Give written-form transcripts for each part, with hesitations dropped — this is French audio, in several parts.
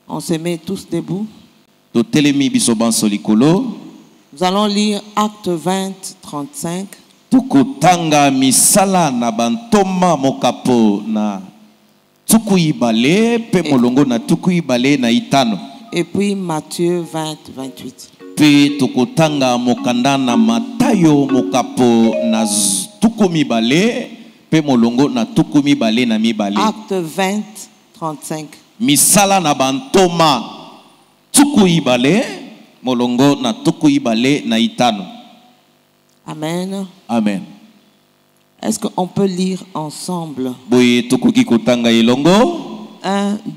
On se met tous debout. Nous allons lire Acte 20, 35. Tukutanga misala na bantoma mokapo na tukuibale pe molongo na tukuibale na itano. Et puis Matthieu 20, 28. Puis tukutanga mokanda na Matayo mokapo na tukumibale pe molongo na tukumibale na mibale. Acte 20, 35. Misala na bantoma tukuibale molongo na tukuibale na itano. Amen. Amen. Est-ce qu'on peut lire ensemble? 1,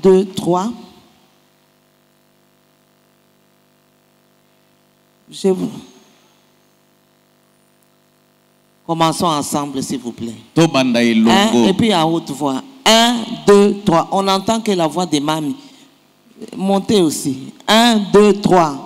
2, 3. Commençons ensemble, s'il vous plaît. Et puis à haute voix. 1, 2, 3. On n'entend que la voix des mamies. Montez aussi. 1, 2, 3.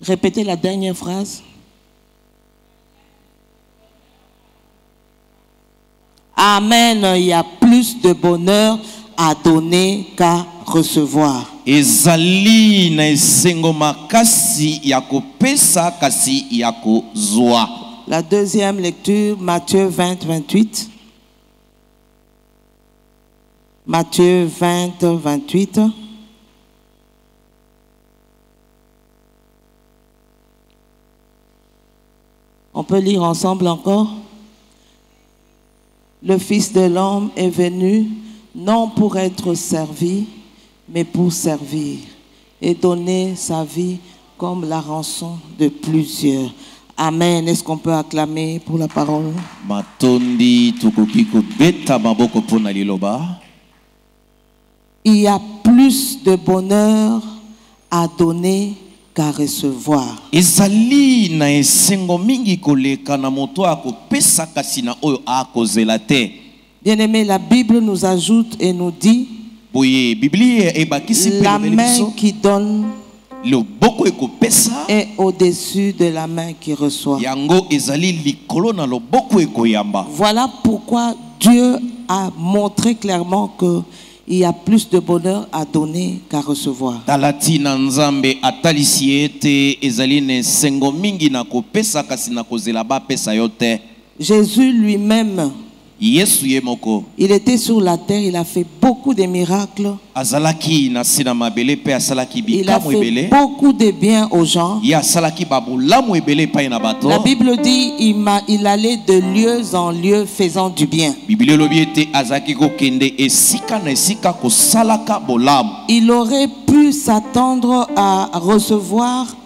Répétez la dernière phrase. Amen. Il y a plus de bonheur à donner qu'à recevoir. Ezali na esengo makasi ya kopesa kasi ya kozwa. La deuxième lecture, Matthieu 20, 28. Matthieu 20, 28. On peut lire ensemble encore. Le Fils de l'homme est venu non pour être servi, mais pour servir et donner sa vie comme la rançon de plusieurs. Amen. Est-ce qu'on peut acclamer pour la parole? Il y a plus de bonheur à donner qu'à recevoir. Ezali na esengo mingi koleka na moto akopesa kasi na oyo akozela te. Bien-aimé, la Bible nous ajoute et nous dit la main qui donne est au-dessus de la main qui reçoit. Voilà pourquoi Dieu a montré clairement que il y a plus de bonheur à donner qu'à recevoir. Jésus lui-même, il était sur la terre, il a fait beaucoup de miracles. Il a fait beaucoup de bien aux gens. La Bible dit il allait de lieu en lieu faisant du bien. Il aurait pu s'attendre à recevoir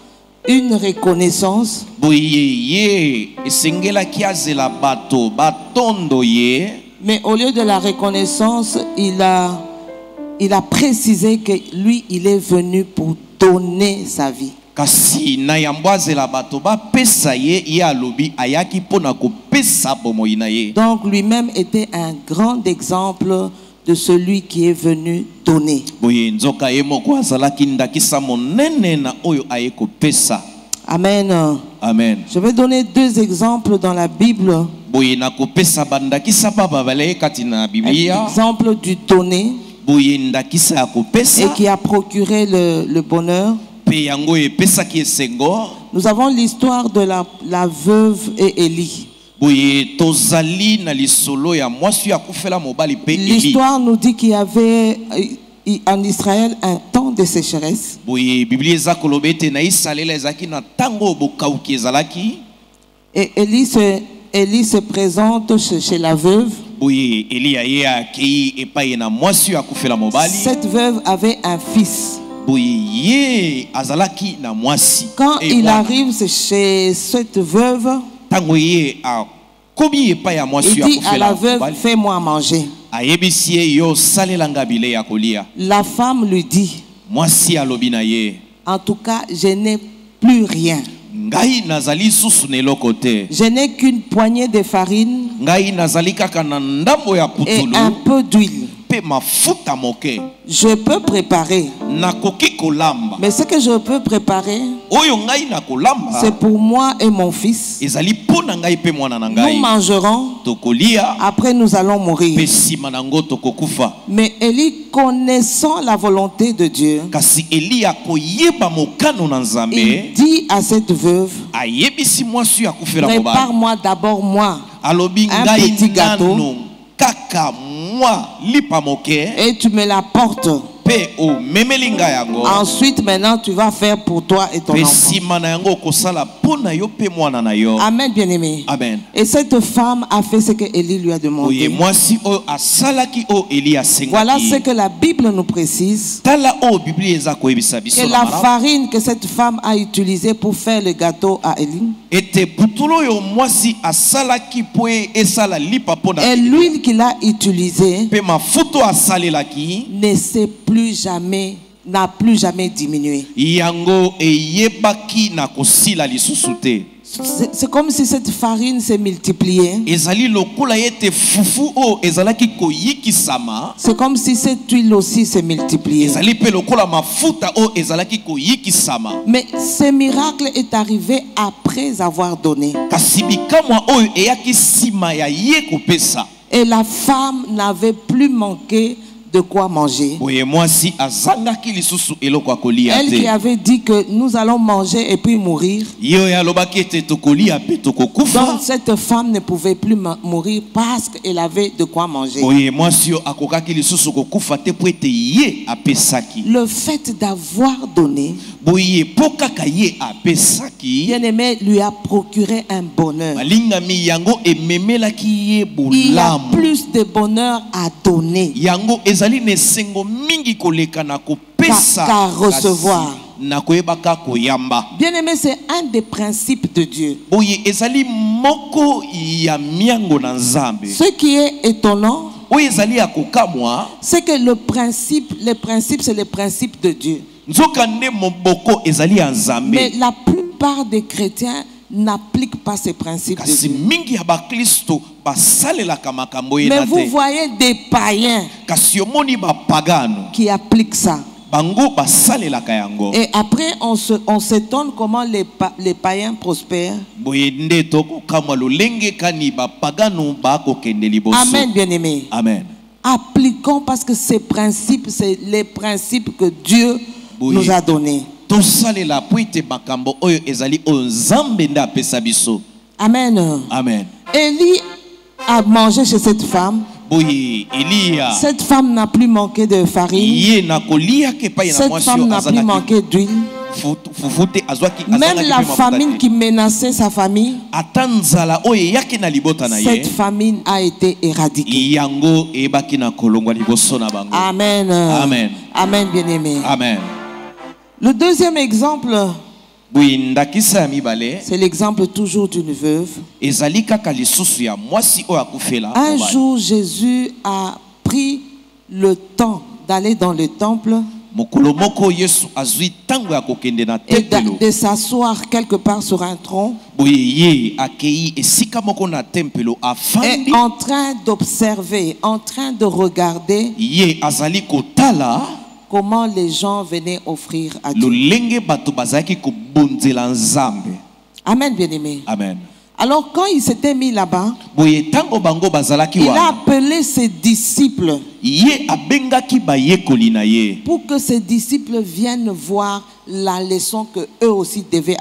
une reconnaissance. Mais au lieu de la reconnaissance, il a précisé que lui, il est venu pour donner sa vie. Donc lui-même était un grand exemple de celui qui est venu donner. Amen. Amen. Je vais donner deux exemples dans la Bible. L'exemple du donner et qui a procuré le bonheur. Nous avons l'histoire de la veuve et Élie. L'histoire nous dit qu'il y avait en Israël un temps de sécheresse. Et Élie se présente chez la veuve. Cette veuve avait un fils. Quand il arrive chez cette veuve, il dit à la veuve, fais-moi manger. La femme lui dit, en tout cas, je n'ai plus rien. Je n'ai qu'une poignée de farine ngai nazali kaka na ndambo ya et putulu un peu d'huile. pe mafuta moke Je peux préparer. nakoki kolamba Mais ce que je peux préparer, oyo ngai na kolamba c'est pour moi et mon fils. ezali pona ngai pe mwana na Nous ngai mangerons, tokolia après nous allons pe mourir. sima nango tokokufa. Mais Élie, connaissant la volonté de Dieu, Kasi Elia koyeba mokano na Nzambe il dit à cette veuve, ayebisi mwasi ya kufela mobali prépare-moi d'abord moi alobi un ngai petit gâteau. nanu kaka mwa lipa moke et tu me l'apportes. pe o memeli ngai yango Ensuite, maintenant, tu vas faire pour toi et ton pe enfant. sima na yango kosala pona yo pe mwana na yo. Amen, bien-aimé. Amen. Et cette femme a fait ce que Élie lui a Oye demandé. mwasi oyo asalaki o Elia Voilà ce sengaki que la Bible nous précise. tala o Biblia eza koyebisa biso Que na la malamu. farine que cette femme a utilisée pour faire le gâteau à Élie ete putulu oyo mwasi asalaki po esala lipa pona et l'huile qu'il a utilisée pe mafuta asalelaki ne s'est plus jamais, n'a plus jamais diminué. yango eyebaki na kosila lisusu te. C'est comme si cette farine s'est multipliée. Ezali lokola ete fufu o ezalaki koyikisama. C'est comme si cette huile aussi s'est multipliée. Ezali pe lokola mafuta o ezalaki koyikisama. Mais ce miracle est arrivé après avoir donné. Kasi bikamwa oyo eyaki sima ya ye kopesa. Et la femme n'avait plus manqué de quoi manger. Oye mwasi azangaki lisusu eloko akolia Elle qui te. avait dit que nous allons manger et puis mourir. Yo ya lobaki ete tokolia pe Donc tokokufa. cette femme ne pouvait plus mourir parce qu'elle avait de quoi manger. Oye mwasi yo akokaki lisusu kokufa te po ete ye apesaki. Le fait d'avoir donné, Boye po kaka ye apesaki. bien-aimé, lui a procuré un bonheur. Malingami yango ememelaki ye Il y a bolamu. plus de bonheur à donner Yango ezali nesengo mingi koleka na kopesa qu'à recevoir. kasi na koyebaka koyamba. Bien-aimé, c'est un des principes de Dieu. Boye ezali moko ya miango na Nzambe. Ce qui est étonnant, Oyo ezali ya kokamwa c'est que le principe, c'est le principe de Dieu. nzoka nde moboko ezali ya Nzambe. Mais la plupart des chrétiens n'appliquent pas ces principes de Kasi Dieu. mingi ya bakristo basalelaka makambo Mais yena vous te. voyez des païens Kasi omoni bapagano qui appliquent ça. bango basalelaka yango. Et après, on s'étonne comment les païens prospèrent. Boye nde tokokamwa lolenge kani bapagano bakokende liboso. Amen, bien-aimé. Amen. Appliquons parce que ces principes, c'est les principes que Dieu Oui. nous a donnés. Tosalela po ete makambo oyo ezali oyo Nzambe nde apesa biso. Amen. Amen. Élie a mangé chez cette femme. Boye Elia Cette femme n'a plus manqué de farine. ye na kolia ke pa na Cette mwasi femme oyo n'a plus azalaki manqué d'huile. fufute azwaki Même azalaki la pe mafuta famine te. qui menaçait sa famille, Ata nzala oyo eyaki na libota na ye cette famine a été éradiquée. yango eyebaki na kolongwa liboso na bango. Amen. Amen. Amen, bien-aimé. Amen. Le deuxième exemple, Boye ndakisa ya mibale c'est l'exemple toujours d'une veuve. ezali kaka lisusu ya mwasi oyo akufela Un mobali. jour, Jésus a pris le temps d'aller dans le temple mokolo moko Yesu azwi tango ya kokende na et tempelo. de s'asseoir quelque part sur un tronc Boye ye akei esika moko na tempelo afandi et en train d'observer, en train de regarder ye azali kotala comment les gens venaient offrir à Dieu. lolenge bato bazalaki kobonzela Nzambe. Amen, bien-aimé. Amen. Alors quand il s'était mis là-bas, Boye tango bango bazalaki il a wana appelé ses disciples ye abengaki bayekoli na ye pour que ses disciples viennent voir la leçon que eux aussi devaient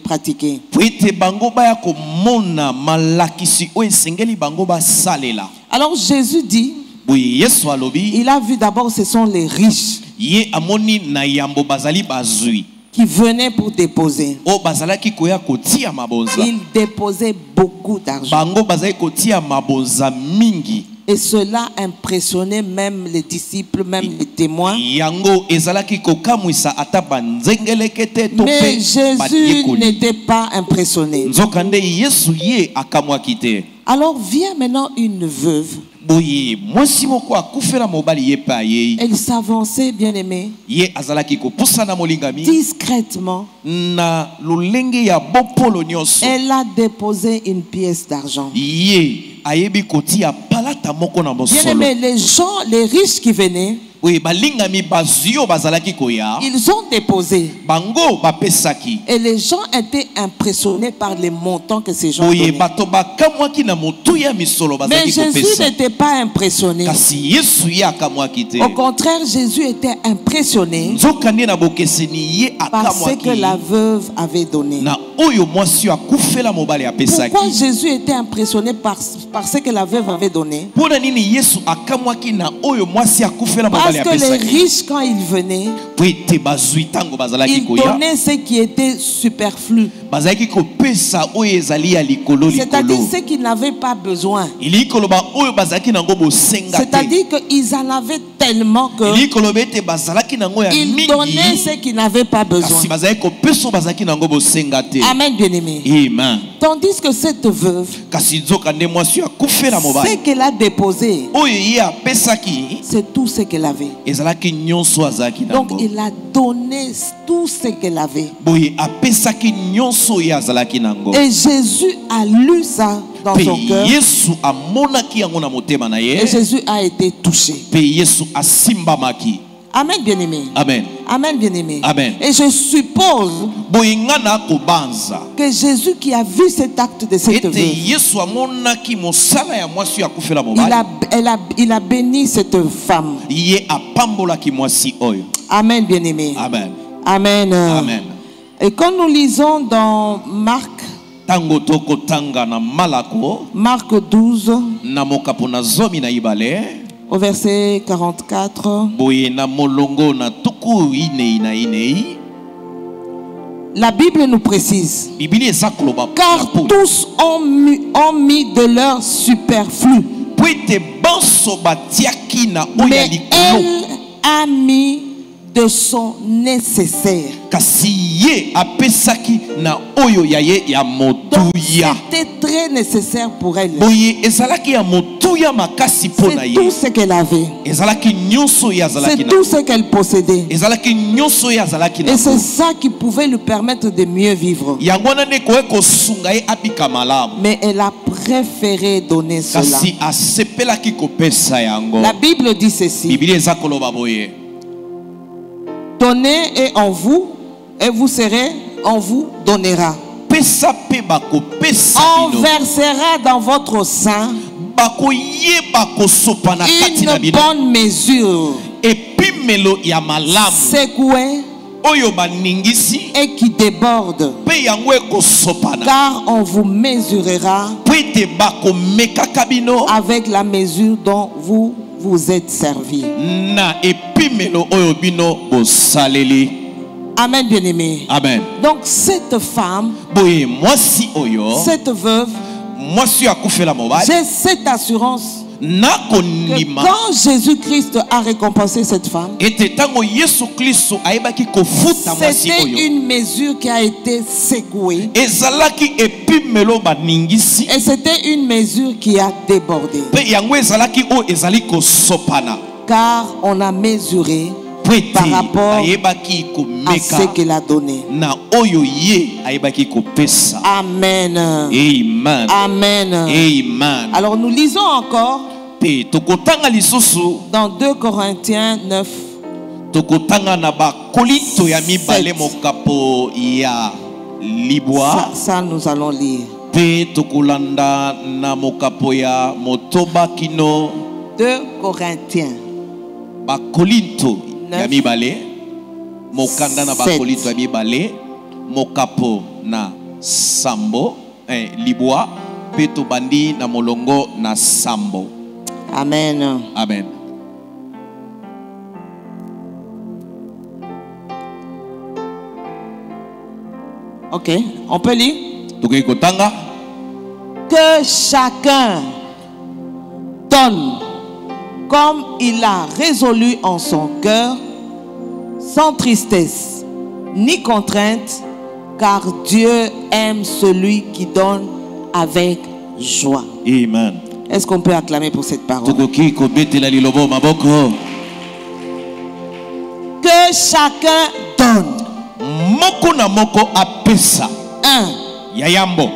pratiquer. po ete bango baya komona malakisi oyo esengeli bango basalela. Alors Jésus dit, Boye Yesu alobi il a vu d'abord ce sont les riches ye amoni na yambo bazali bazwi qui venaient pour déposer. o bazalaki koya kotia mabonza. Ils déposaient beaucoup d'argent. Bango bazali kotia mabonza mingi. Et cela impressionnait même les disciples, même les témoins. Yango ezalaki kokamwisa ata banzengeleke te to Mais pe Jésus bayekoli. n'était pas impressionné. Nzokande Yesu ye akamwaki te. Alors vient maintenant une veuve boye mwasi moko akufela mobali ye pa ye. Elle s'avançait, bien-aimé, Ye azalaki ko pusana molingami discrètement. na lolenge ya bopolo nyonso. Elle a déposé une pièce d'argent. Ye ayebi kotia palata moko na mosolo. Bien-aimé, les gens, les riches qui venaient, Oui, balingami bazio bazalaki koya. ils ont déposé. Bango bapesaki. Et les gens étaient impressionnés par les montants que ces gens Oye donnaient. bato bakamwaki na motuya misolo Mais bazalaki Jésus kopesa. n'était pas impressionné. Kasi Yesu ye akamwaki te. Au contraire, Jésus était impressionné Nzokande na bokeseni ye par ce que la akamwaki. veuve avait donné. Na oyo mwasi akufela mobali apesaki. Pourquoi Jésus était impressionné par ce que la veuve avait donné? Pona nini Yesu akamwaki na oyo mwasi akufela Parce mobali que les apesaki. riches, quand ils venaient, Po ete bazwi tango bazalaki ils koya. donnaient ce qui était superflu. Bazalaki kopesa oyo ezali ya likolo C'est-à-dire likolo. ce qu'ils n'avaient pas besoin. Ili koloba oyo bazalaki nango bosenga te. C'est-à-dire qu'ils en avaient tellement Ili que koloba ete bazalaki nango ya ils donnaient mingi. ce qu'ils n'avaient pas besoin. Kasi bazalaki kopesa bazalaki nango bosenga te. Amen, bien-aimé. Amen. Tandis que cette veuve, Kasi nzokande mwasi akufela ce mobali. qu'elle a déposé, Oyo ye apesaki c'est tout ce qu'elle avait. ezalaki nyonso azalaki Donc nango. il a donné tout ce qu'elle avait. Boye apesaki nyonso ye azalaki nango. Et Jésus a lu ça dans Pe son cœur. Yesu amonaki yango na motema na ye. Et Jésus a été touché. Pe Yesu asimbamaki. Amen, bien-aimé. Amen. Amen, bien-aimé. Amen. Et je suppose Boye ngana kobanza. que Jésus qui a vu cet acte de cette Ete veuve, Yesu amonaki mosala ya mwasi akufela mobali. il a béni cette femme. Ye apambolaki mwasi oyo. Amen, bien-aimé. Amen. Amen. Amen. Et quand nous lisons dans Marc Tango toko tanga na malako 12, na mokapo na zomi na ibale. au verset 44, Boye na molongo na tuku inei na inei. la Bible nous précise: Bibili eza koloba car tous ont mis de leur superflu, po ete banso batiaki na oyo ya mais likolo. elle a mis de son nécessaire. Kasi ye apesaki na oyo ya ye ya Donc motuya. c'était très nécessaire pour elle. Boye ezalaki ya motuya makasi po na C'est tout ye. ce qu'elle avait. Ezalaki nyonso ye azalaki C'est na. tout ce qu'elle possédait. Ezalaki nyonso ye azalaki na. Et c'est ça qui pouvait lui permettre de mieux vivre. Yango wana nde koye kosunga ye abika malamu. Mais elle a préféré donner cela. Kasi asepelaki kopesa yango. La Bible dit ceci: Bibili eza koloba boye. donnez et en vous, et vous serez, on vous donnera. Pesa pe bakopesa On bino. versera dans votre sein Bakoyeba kosopa na kati na une bino. bonne mesure, Epimelo ya malamu. secouée Oyo baningisi et qui déborde, pe yango ekosopana. car on vous mesurera Po ete bakomekaka bino avec la mesure dont vous vous êtes servi. na epimelo oyo bino bosaleli. Amen, bien-aimé. Amen. Donc cette femme, Boye mwasi oyo, cette veuve, mwasi akufela mobali j'ai cette assurance na que konima quand Jésus-Christ a récompensé cette femme, ete tango Yesu Kristo ayebaki kofuta mwasi c'était oyo. une mesure qui a été secouée Ezalaki epimelo baningisi et c'était une mesure qui a débordé, pe yango ezalaki oyo ezali kosopana. car on a mesuré Po ete par rapport ayebaki à ce komeka qu'il a donné. na oyo ye ayebaki kopesa. Amen. Amen. Amen. Amen. Alors nous lisons encore Pe tokotanga lisusu dans 2 Corinthiens 9, tokotanga na bakolinto ya mibale 7. mokapo ya libwa. ça nous allons lire. Pe tokolanda na mokapo ya motoba kino 2 Corinthiens bakolinto ya 9. mibale mokanda na 7. bakolinto ya mibale mokapo na sambo libwa pe tobandi na molongo na sambo. Amen. Amen. Ok, on peut lire. Tokoki kotanga. Que chacun donne comme il a résolu en son cœur, sans tristesse ni contrainte, car Dieu aime celui qui donne avec joie. Amen. Est-ce qu'on peut acclamer pour cette parole? Tokoki kobetela lilobo maboko. Que chacun donne. Moko na moko apesa. Yayambo.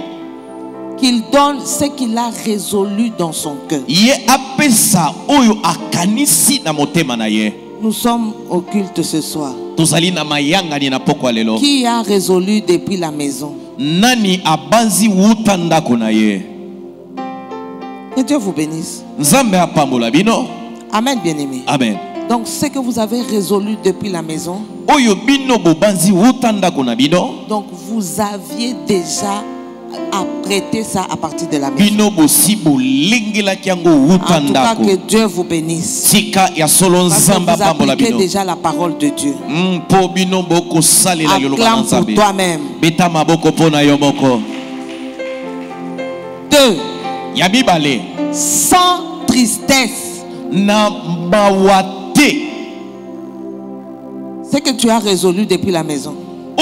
Qu'il donne ce qu'il a résolu dans son cœur. Ye apesa oyo akanisi na motema na ye. Nous sommes au culte ce soir. Tozali na mayanga ni na poko lelo. Qui a résolu depuis la maison? Nani abanzi wuta ndako na ye. Que Dieu vous bénisse. Nzambe apambola bino. Amen, bien-aimé. Amen. Donc ce que vous avez résolu depuis la maison. Oyo bino bobanzi wuta ndako na bino. Donc vous aviez déjà apprêté ça à partir de la maison. Bino bosibo lingela kiango wuta En tout cas, ndako. que Dieu vous bénisse. Tika ya solo Parce que nzamba vous pambola appliquez bino. déjà la parole de Dieu. Po bino boko salela yoloba Acclame pour nzambe. toi-même. Beta maboko pona yo moko. 2. Ya mibale. Sans tristesse. Na mawate. Ce que tu as résolu depuis la maison.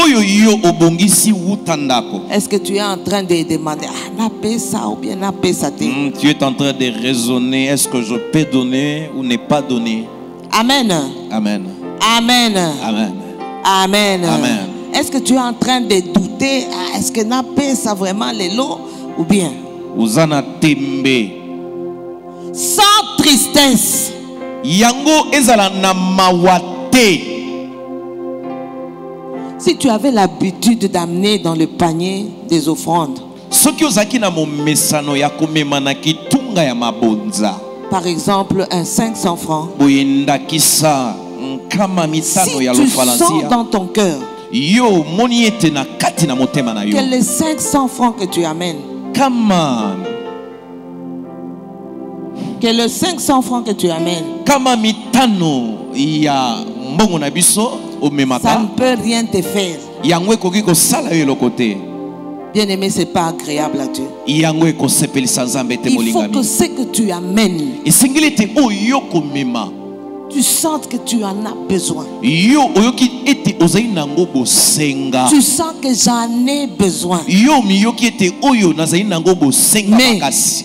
Oyo yo obongisi wuta ndako. Est-ce que tu es en train de demander, n'a pas ça ou bien n'a pas ça? Tu es en train de raisonner, est-ce que je peux donner ou ne pas donner? Amen. Amen. Amen. Amen. Amen. Amen. Est-ce que tu es en train de douter, est-ce que n'a pas ça vraiment les lots ou bien? Uzana tembe. Sans tristesse. Yango ezala na mawate. Si tu avais l'habitude d'amener dans le panier des offrandes, Soki ozaki na momesano ya komema na kitunga ya mabonza. par exemple un 500 francs, Boyendakisa nkama mitano si ya tu sens lofalansia. dans ton cœur Yo moni ete na kati na motema na yo. que les 500 francs que tu amènes, Kama que le 500 francs que tu amènes, kama mitano ya mbongo na biso ça omemaka. ne peut rien te faire. Yango ekoki kosala yo eloko te. Bien-aimé, c'est pas agréable à Dieu. Yango ekosepelisa nzambe te Il faut molingami. que ce que tu amènes, Esengeli ete oyo komema. tu sens que tu en as besoin. Yo oyoki ete ozali nango bosenga. Tu sens que j'en ai besoin. Yo miyoki ete oyo nazali nango bosenga Mais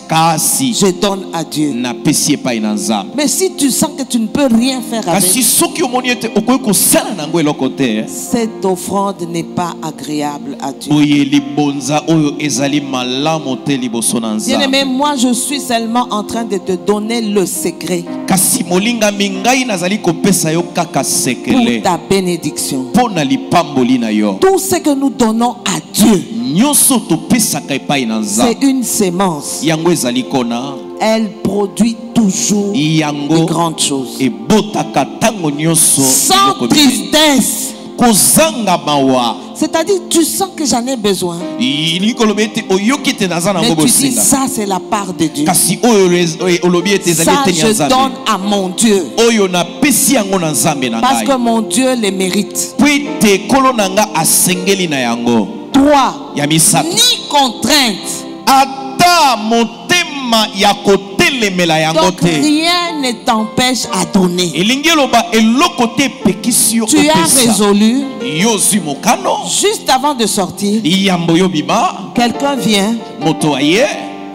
kasi je donne à Dieu. na pesi epai na nzambe. Mais si tu sens que tu ne peux rien faire Kasi avec, soki omoni ete okoki kosala nango eloko te, cette offrande n'est pas agréable à Dieu. boye libonza oyo ezali malamu te liboso na Bien-aimé, nzambe. moi je suis seulement en train de te donner le secret Kasi molingami ngai nazali kopesa yo kaka pour sekele ta bénédiction. mpo na lipamboli na yo. Tout ce que nous donnons à Dieu, Nyonso topesaka epai na nzambe. c'est une sémence. Yango ezali kona. Elle produit toujours de Yango grandes choses. ebotaka tango nyonso. Sans eloko mingi. tristesse. Kozanga mawa. C'est-à-dire, tu sens que j'en ai besoin. Ilingi kolobi ete oyoki ete naza nango Mais tu dis, bosenga. ça c'est la part de Dieu. Kasi oyo olobi ete ezali Ça, eteni ya je nzambe. donne à mon Dieu. Oyo napesi yango na nzambe na Parce que ngai. mon Dieu les mérite. Po ete kolo na nga asengeli na yango. 3. Ya misato. Ni contrainte. Ata motema ya kotelemela yango Donc te. rien ne t'empêche à donner. Elingi eloba eloko te epekisi yo Tu as kopesa. résolu. Yo zwi mokano. Juste avant de sortir, Yambo yo bima. quelqu'un vient, Moto aye.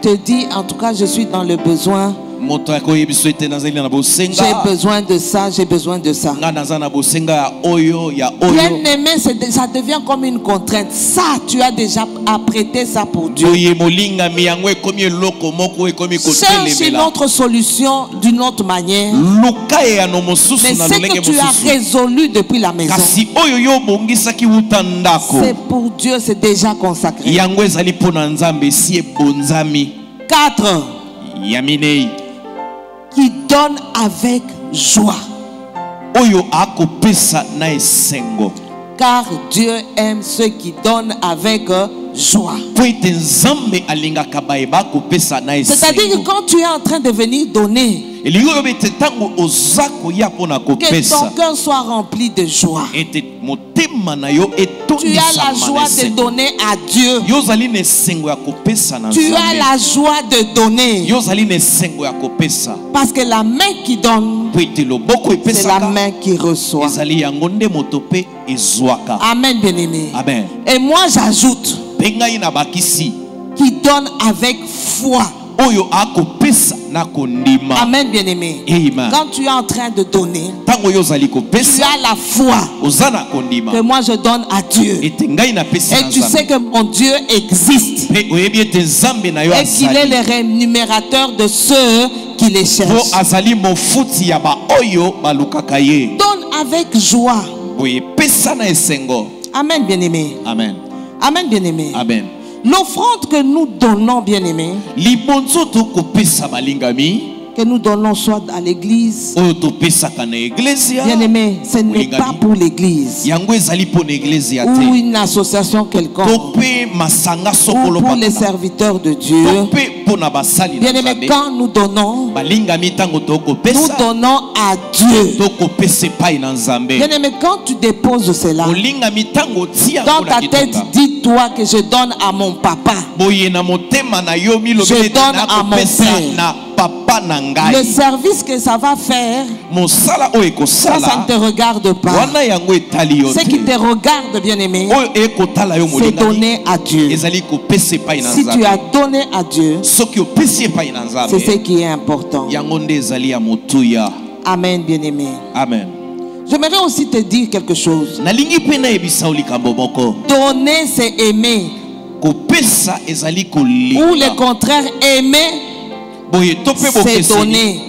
te dit, en tout cas, je suis dans le besoin. Moto akoyebiso ete nazali na J'ai bosenga. besoin de ça, j'ai besoin de ça. Nga naza na bosenga ya oyo ya oyo. Bien-aimé, ça devient comme une contrainte. Ça, tu as déjà apprêté ça pour Dieu. Boye molingami yango ekomi eloko moko ekomi Cherche une kotelemela. autre solution d'une autre manière. Luka ya no mosusu Mais na ce lolenge que tu as mosusu. résolu depuis la maison, Kasi oyo yo bongisaki wuta ndako. c'est pour Dieu, c'est déjà consacré. Yango ezali pona nzambe si ebonzami. 4. Yaminei. Qui donne avec joie. Oyo akopesa na esengo. Car Dieu aime ceux qui donnent avec joie. Po ete nzambe alingaka bayeba kopesa na C'est-à-dire que esengo. quand tu es en train de venir donner, Elingi oyo ete tango oza koya pona que ton kopesa. cœur soit rempli de joie. Ete motema na yo Tu as la joie de etondisama. donner à Dieu. Yo zali na esengo ya kopesa na Tu as nzambe. la joie de donner. Yo zali na esengo ya kopesa. Parce que la main qui donne, Po ete loboko c'est la epesaka. main qui reçoit. Ezali yango nde moto pe ezwaka. Amen, bien-aimé. Amen. Et moi, j'ajoute, Mpe ngai na bakisi. qui donne avec foi. oyo akopesa na kondima. Amen, bien-aimé. Amen. Quand tu es en train de donner, Tango yo zali tu kopesa as la foi ozana kondima. que moi je donne à Dieu. Ete ngai na pesa Et na tu Nzambe. sais que mon Dieu existe. Pe oyebi ete Nzambe na yo Et qu'il est azali. le rémunérateur de ceux qui les Po cherchent. azali mofuti ya ba oyo balukaka ye. Donne avec joie. Boye pesa na esengo. Amen, bien-aimé. Amen. Amen, bien-aimé. Amen. L'offrande que nous donnons, bien-aimé, Libonzo to kopesa balingami. que nous donnons soit à l'église, Oyo to pesaka na iglesia. bien-aimé, ce n'est pas pour l'église Yango ezali po na iglesia ou te. une association quelconque Tope masanga ou sokolo pour les bakala. serviteurs de Dieu. Tope po na basali na Bien-aimé, Nzambe. quand nous donnons, Balingami tango to nous kopesa. donnons à Dieu. To kopesa epai na Nzambe. Bien-aimé, quand tu déposes cela, Olingami tango tia dans yango na ta tête, kitunga. dis-toi que je donne à mon papa. Boye na motema na yo Je milobele donne na à mon kopesa père. na papa na Le ngai. service que ça va faire, Mosala oyo ça ne ekosala. te regarde pas. Wana yango etali yo Ce qui te. te regarde, bien-aimé, Oyo ekotala yo c'est molingami. donner à Dieu. Ezali kopesa epai na Si tu Nzambe. as donné à Dieu, Soki opesi epai na c'est ce Nzambe. qui est important. Yango nde ezali ya motuya. Amen, bien-aimé. Amen. J'aimerais aussi te dire quelque chose. Nalingi mpe nayebisa yo likambo moko. Donner, c'est aimer. Kopesa ezali Ou le kolinga. contraire, aimer, Boye to mpe c'est bokeseni. donner.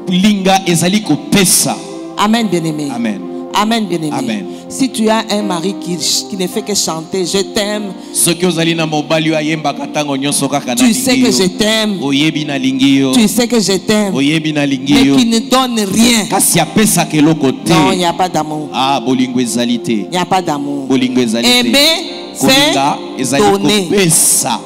Kolinga ezali kopesa. Amen, bien-aimé. Amen. Amen, bien-aimé. Amen. Si tu as un mari qui ne fait que chanter, je t'aime, Soki ozali na mobali oyo ayembaka ntango nyonso kaka tu sais que je nalingi yo. t'aime, Oyebi nalingi yo. tu sais que je t'aime, Oyebi nalingi mais yo. qui ne donne rien. Kasi apesaka eloko Non, il n'y te. a pas d'amour. Ah, bolingo ezali te. Il n'y a pas d'amour. Bolingo ezali te. Aimer, Kolinga c'est ezali donner. kopesa.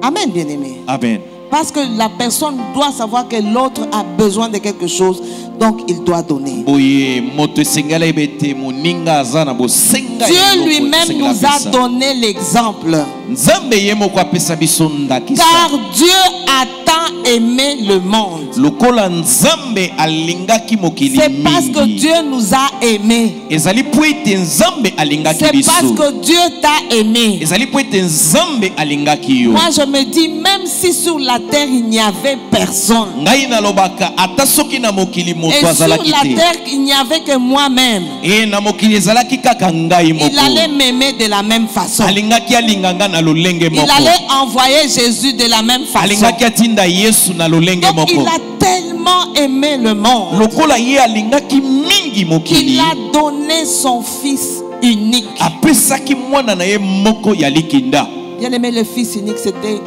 Amen, bien-aimé. Amen. Parce que la personne doit savoir que l'autre a besoin de quelque chose, donc il doit donner. Boye moto esengala ebete moninga aza na bosenga. Dieu eloko lui-même esengela nous a apesa. donné l'exemple. Nzambe ye moko apesa biso ndakisa. Car Dieu a tant aimé le monde. Lokola Nzambe alingaki mokili C'est parce que mingi. Dieu nous a aimés. Ezali po ete Nzambe alingaki C'est biso. parce que Dieu t'a aimé. Ezali po ete Nzambe alingaki yo. Moi je me dis, même si sur la terre il n'y avait personne, Ngai nalobaka ata soki na mokili et moto sur azalaki la te. terre il n'y avait que moi-même, E na mokili ezalaki kaka ngai moko. il allait m'aimer de la même façon. Alingaki alinganga na lolenge Il moko. allait envoyer Jésus de la même façon. Alingaki atinda Yesu na lolenge Donc il moko. a tellement aimé le monde Lokola ye alingaki mingi qu'il mokili. a donné son fils unique. Apesaki mwana na ye moko ya likinda. Bien aimé, le fils unique, c'était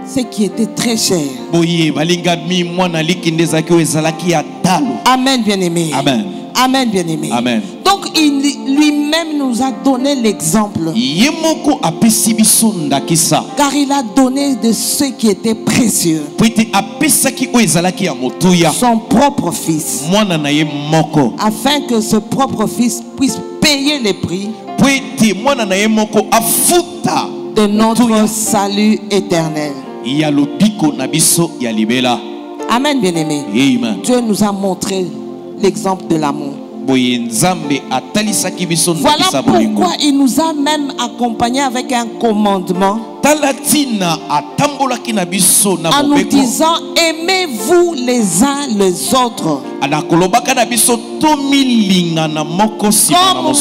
ce qui était très cher. Boye balingami mwana likinda ezalaki oyo ezalaki ya talo. Amen, bien aimé. Amen. Amen, bien aimé. Amen. Donc il lui-même nous a donné l'exemple. Ye moko apesi biso ndakisa. Car il a donné de ce qui était précieux. Po ete apesaki oyo ezalaki ya motuya. Son propre fils. Mwana na ye moko. Afin que ce propre fils puisse payer les prix Po ete mwana na ye moko afuta de notre motuya salut éternel. ya lobiko na biso ya libela. Amen, bien aimé. Amen. Dieu nous a montré l'exemple de l'amour. Boye Nzambe atalisaki biso Voilà ndakisa bolingo. pourquoi il nous a même accompagnés avec un commandement Talatina atambolaki na biso na en nous mobeko. disant aimez-vous les uns les autres Anakolobaka na biso tomilinga na moko sima na comme moi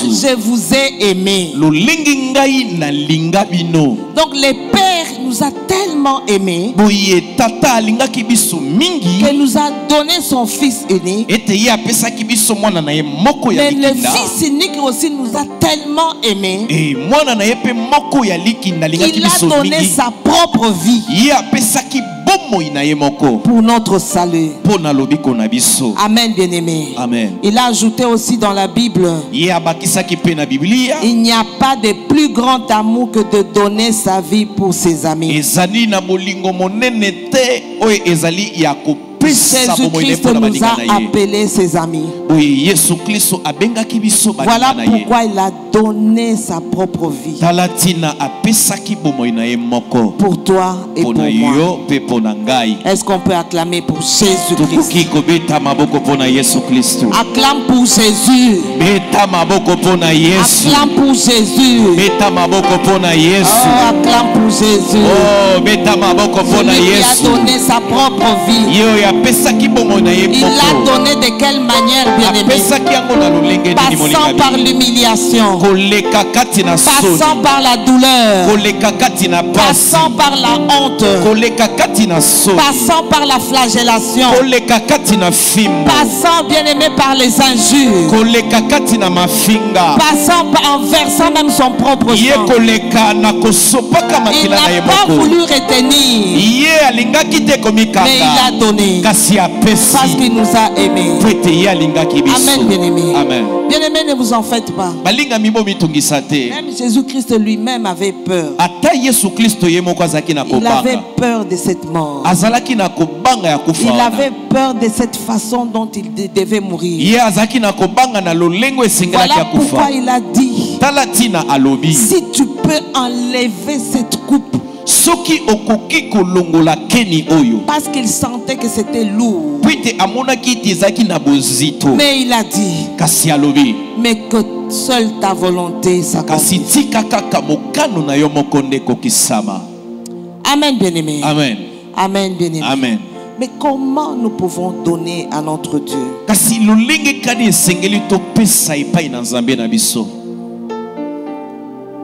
mosusu. je vous ai aimé. Lolingi ngai na linga bino. Donc le Père nous a tellement aimés Boye tata alingaki biso mingi. qu'il nous a donné son fils unique. Ete ye apesaki biso mwana na ye moko ya Mais le likinda. fils unique aussi nous a tellement aimés E mwana na ye pe moko ya likinda alingaki qu'il a biso donné mingi. sa propre vie Ye apesaki bomoi na ye moko. pour notre salut. Po na lobiko na biso. Amen, bien-aimé. Amen. Il a ajouté aussi dans la Bible, Ye abakisaki pe na Biblia. il n'y a pas de plus grand amour que de donner sa vie pour ses amis. Ezali na bolingo monene te oyo ezali ya kopesa Jésus-Christ nous a appelés ses amis. Voilà pourquoi il a donné sa propre vie. Pour toi et pour moi. Est-ce qu'on peut acclamer pour Jésus-Christ? Acclame pour Jésus. Acclame pour Jésus. Oh, acclame pour Jésus. Il a donné sa propre vie. Il l'a donné de quelle manière, bien-aimé? Passant par l'humiliation, passant par la douleur, passant par la honte, passant par la flagellation, passant, bien-aimé, par les injures, passant en versant même son propre sang. Il n'a pas voulu retenir, mais il a donné parce qu'il nous a aimés. Amen, bien-aimé. Bien-aimé, ne vous en faites pas. Même Jésus-Christ lui-même avait peur. Il avait peur de cette mort. Il avait peur de cette façon dont il devait mourir. Voilà pourquoi il a dit, si tu peux enlever cette coupe, parce qu'il sentait que c'était lourd. Mais il a dit, mais que seule ta volonté s'accomplisse. Amen, bien-aimé. Amen. Amen, bien-aimé. Amen. Mais comment nous pouvons donner à notre Dieu?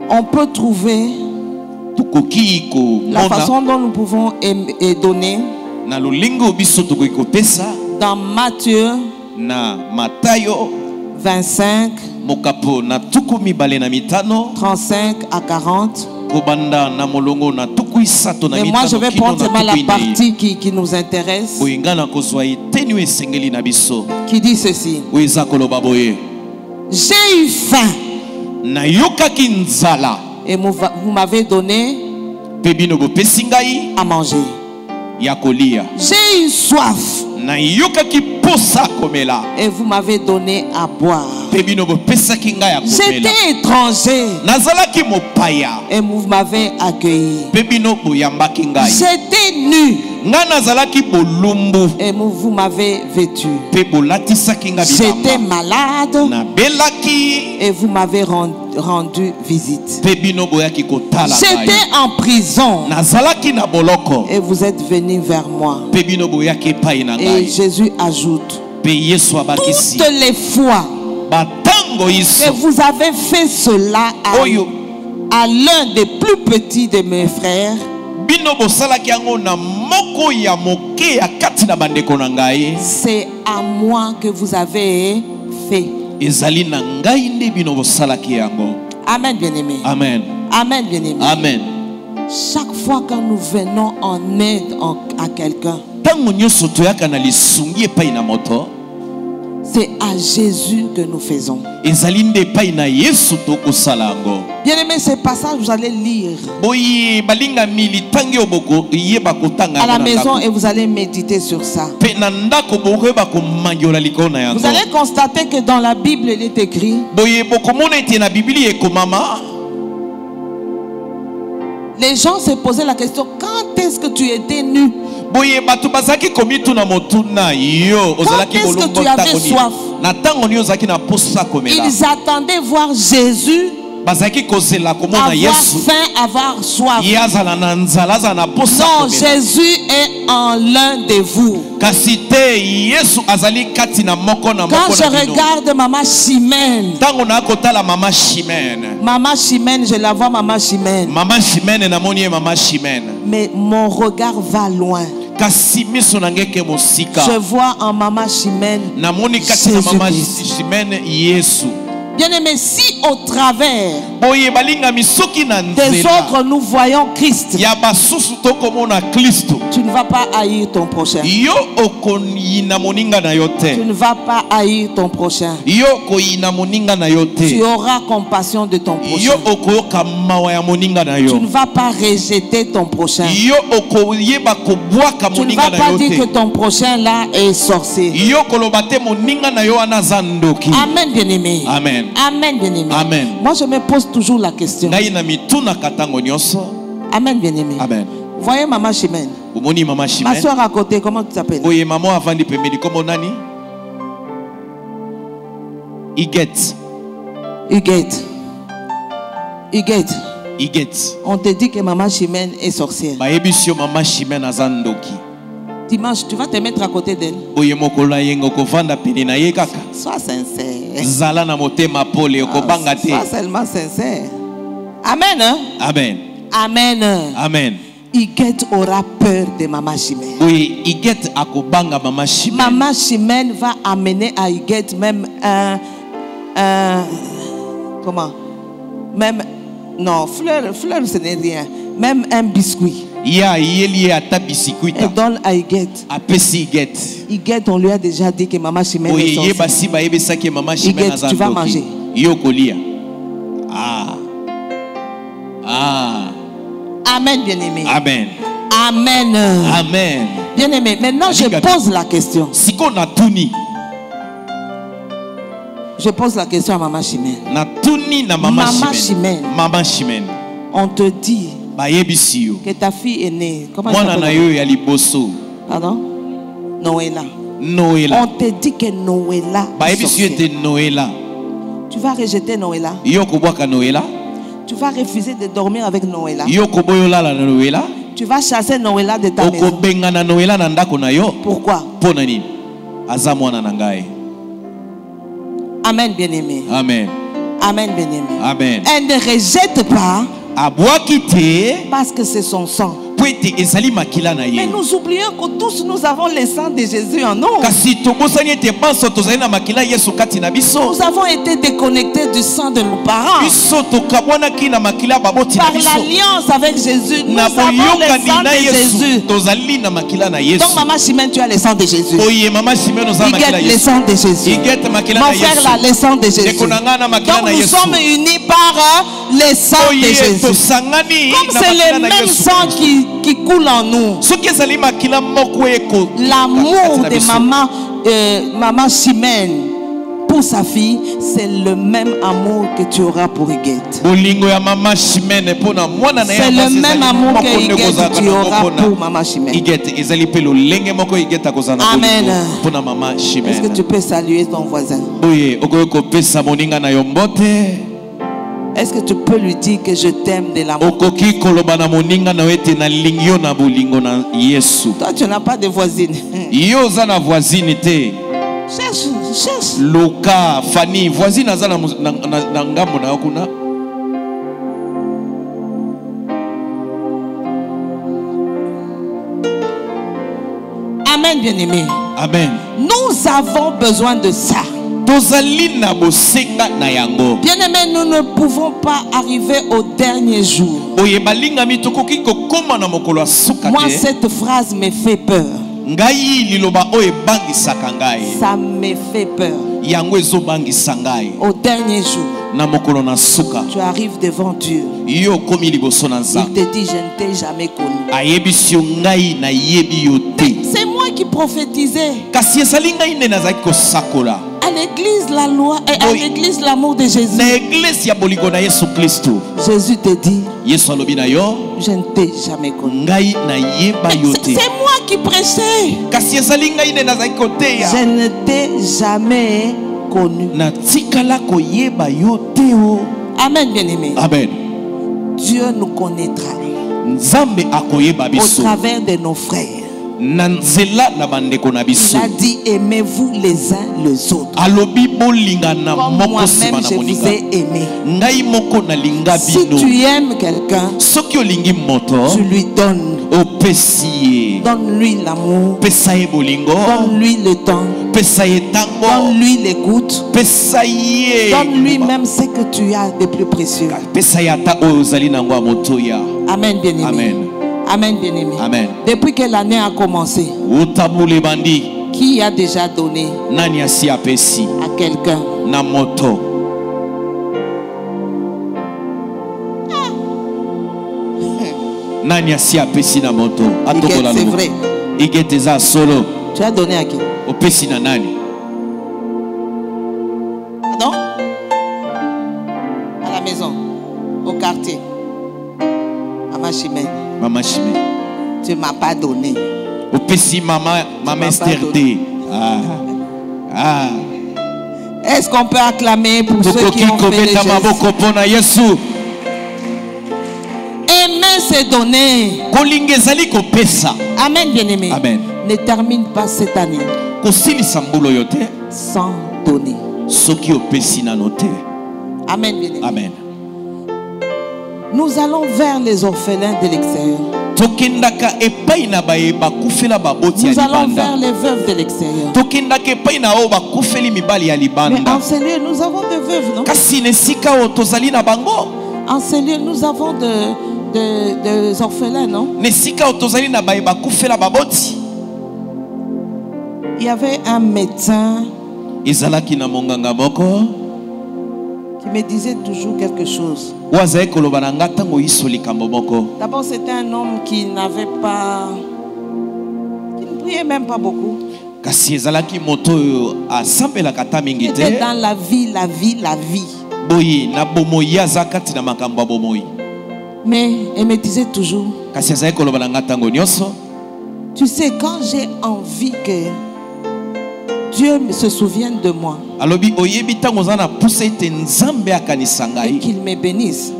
On peut trouver la façon dont nous pouvons donner dans Matthieu 25 35 à 40. Mais moi je vais prendre seulement la partie qui nous intéresse, qui dit ceci: j'ai eu faim et vous m'avez donné à manger. J'ai eu soif et vous m'avez donné à boire. J'étais étranger et vous m'avez accueilli. J'étais nu et vous m'avez vêtu. J'étais malade et vous m'avez rendu visite. J'étais en prison et vous êtes venus vers moi. Et Jésus ajoute, toutes les fois que vous avez fait cela à l'un des plus petits de mes frères, c'est à moi que vous avez fait. Amen, bien-aimé. Amen. Amen, bien-aimé. Amen. Chaque fois que nous venons en aide à quelqu'un, c'est à Jésus que nous faisons. Bien-aimé, ces passages, vous allez lire à la maison et vous allez méditer sur ça. Vous allez constater que dans la Bible, il est écrit, les gens se posaient la question, quand est-ce que tu étais nu? Quand est-ce que tu avais soif? Ils attendaient voir Jésus avoir faim, avoir soif. Non, Jésus est en l'un de vous. Quand je regarde Maman Chimène, Maman Chimène, je la vois, Maman Chimène. Mais mon regard va loin. Je vois en Maman Chimène Jésus-Christ. Bien-aimé, si au travers boye balingami soki na Des nzela autres, nous voyons Christ. ya basusu tokomona Kristo. Tu ne vas pas haïr ton prochain. Yo okoyina moninga na yo te. Tu ne vas pas haïr ton prochain. Yo koyina moninga na yo te. Tu auras compassion de ton Yo prochain. okoyoka mawa ya moninga na yo. Tu ne vas pas rejeter ton prochain. Yo okoyeba kobwaka Tu ne moninga vas na pas yo dire que te. ton prochain là est sorcier. Yo koloba te moninga na yo wana zandoki. Amen, bien-aimé. Amen. Amen, bien-aimé. Amen. Moi, je me pose toujours la question. Ngai na mituna katango nyonso. Amen, bien-aimé. Amen. Voyez Maman Chimène. Omoni mama Ma Chimène. soeur à côté, comment tu t'appelles? Oye maman avandi pembeni komo nani? Iget. Huguette. Huguette. Iget. On te dit que Maman Chimène est sorcière. Bayebisio mama Chimène azandoki. Dimanche, tu vas te mettre à côté d'elle. Oye mokola yengo kovanda pene na ye kaka. Sois sincère. Zala na motema pole okobanga te. Sois seulement sincère. Amen. Hein? Amen. Amen. Amen. Huguette aura peur de Maman Chimène. Oye Iget akobanga mama Chimène. Maman Chimène va amener à Huguette même comment? Même, non, fleur ce n'est rien. Même un biscuit. Ya yeli ata bisikuita. Elle donne à Huguette. Apesi Iget. Huguette, on lui a déjà dit que Maman Chimène est Oye sorcière. yebasi bayebisaki mama Chimène Iget, tu vas azandoki. manger. Yo kolia. Ah. Ah. Amen, bien-aimé. Amen. Amen. Amen. Bien-aimé, maintenant je pose la question. Siko na tuni. Je pose la question à Maman Chimène. Na tuni na mama Maman Chimène. Chimène. Mama Chimène. On te dit Bayebisi yo. que ta fille est née. Comment elle Mwana na s'appelle? yo ya liboso. Pardon? Noëlla. Noëlla. On te dit que Noëlla est Bayebisi yo sorcière. ete Noëlla. Tu vas rejeter Noëlla. Yo kobwaka Noëlla. Tu vas refuser de dormir avec Noëlla. Yo koboyolala na Noëlla. Tu vas chasser Noëlla de ta maison. Okobenga na Noëlla na ndako na yo. Pourquoi? Pona nini? Aza mwana na ngai. Amen, bien-aimé. Amen. Amen, bien-aimé. Amen. Elle ne rejette pas Abwaki te parce que c'est son sang. po ete ezali makila na Mais ye. nous oublions que tous nous avons le sang de Jésus en nous. Kasi tobosani ete banso tozali na makila Yesu kati na biso. Nous avons été déconnectés du sang de nos parents. Biso tokabwanaki na makila baboti na Par biso. l'alliance avec Jésus, nous Na avons le sang boyokani na de Jésus. Yesu tozali na makila na Yesu. Donc, Maman Chimène, tu as le sang de Jésus. Oye mama Chimène ozala makila Huguette, le Yesu. sang de Jésus. Huguette makila Mon na frère, Yesu. là, le sang de Jésus. Ndeko na nga na makila Donc, na nous Yesu. sommes unis par le sang de Oye Jésus. tosangani Comme na c'est makila le na même Yesu. sang qui coule en nous. Soki ezali makila moko eko. L'amour de maman Chimène pour sa fille, c'est le même amour que tu auras pour Huguette. Bolingo ya mama Chimène pona mwana na C'est le même amour que Huguette tu auras pour maman Chimène. Huguette ezali pe lolenge moko Huguette akozana Amen. pona mama Chimène. Est-ce que tu peux saluer ton voisin? Boye okoyo kopesa moninga na yo mbote. Est-ce que tu peux lui dire que je t'aime de l'amour? Okoki koloba na moninga na ete na lingio na bolingo na Yesu. Toi, tu n'as pas de voisine. Yo za na voisine te. Cherche. Loka Fanny voisine aza na ngambo na yo kuna. Amen, bien-aimé. Amen. Nous avons besoin de ça. Tozali na bosenga na yango. Bien-aimé, nous ne pouvons pas arriver au dernier jour. Oye balingami tokoki kokoma na mokolo asuka Moi, te. cette phrase me fait peur. Ngai liloba oyo ebangisaka ngai. Ça me fait peur. Yango ezobangisa ngai. Au dernier jour, Na mokolo na suka. tu arrives devant Dieu. Yo komi liboso na Il Nzambe. te dit, je ne t'ai jamais connu. Ayebisi yo ngai na yebi yo te. C'est moi qui prophétisais. Kasi ezali ngai nde nazalaki kosakola. À l'église, la loi, et à Oui. l'église, l'amour de Jésus. Na eglise ya bolingo na Yesu Kristo. Jésus te dit, Yesu alobi na yo. je ne t'ai jamais connu. Ngai na yeba yo te. C'est moi qui prêchais. Kasi ezali ngai nde nazalaki koteya. Je ne t'ai jamais connu. Na tikala koyeba yo te o. Amen, bien-aimé. Amen. Dieu nous connaîtra Nzambe akoyeba au biso. travers de nos frères. Na nzela na bandeko na Il biso. a dit, aimez-vous les uns les autres. Alobi bolinga na Comme moko moi-même, sima na je vous moninga. ai aimé. Ngai moko na linga Si bino. tu aimes quelqu'un, Soki olingi moto tu lui donnes. opesi ye. Donne-lui l'amour. Pesa ye bolingo. Donne-lui le temps. Donne-lui l'écoute. Donne-lui même ce que tu as de plus précieux. Amen, bien-aimé. Amen. Amen, bien-aimé. Amen. Depuis que l'année a commencé, qui a déjà donné à quelqu'un? C'est vrai. Tu as donné à qui? Pardon? À la maison, au quartier, à Machimé. Tu ne m'as pas donné. Maman Estherté. Est-ce qu'on peut acclamer pour ceux qui ont fait les gestes? Aimer, c'est donner. Amen, bien-aimé. Amen. Ne termine pas cette année sans donner. Amen, bien-aimé. Amen. Nous allons vers les orphelins de l'extérieur. Nous allons vers les veuves de l'extérieur. Mais en ce lieu, nous avons des veuves, non? En ce lieu, nous avons des orphelins, non? Il y avait un médecin qui me disait toujours quelque chose. D'abord, c'était un homme qui n'avait pas, qui ne priait même pas beaucoup. Il était dans la vie. Mais il me disait toujours, tu sais, quand j'ai envie que Dieu se souvienne de moi et qu'il me bénisse,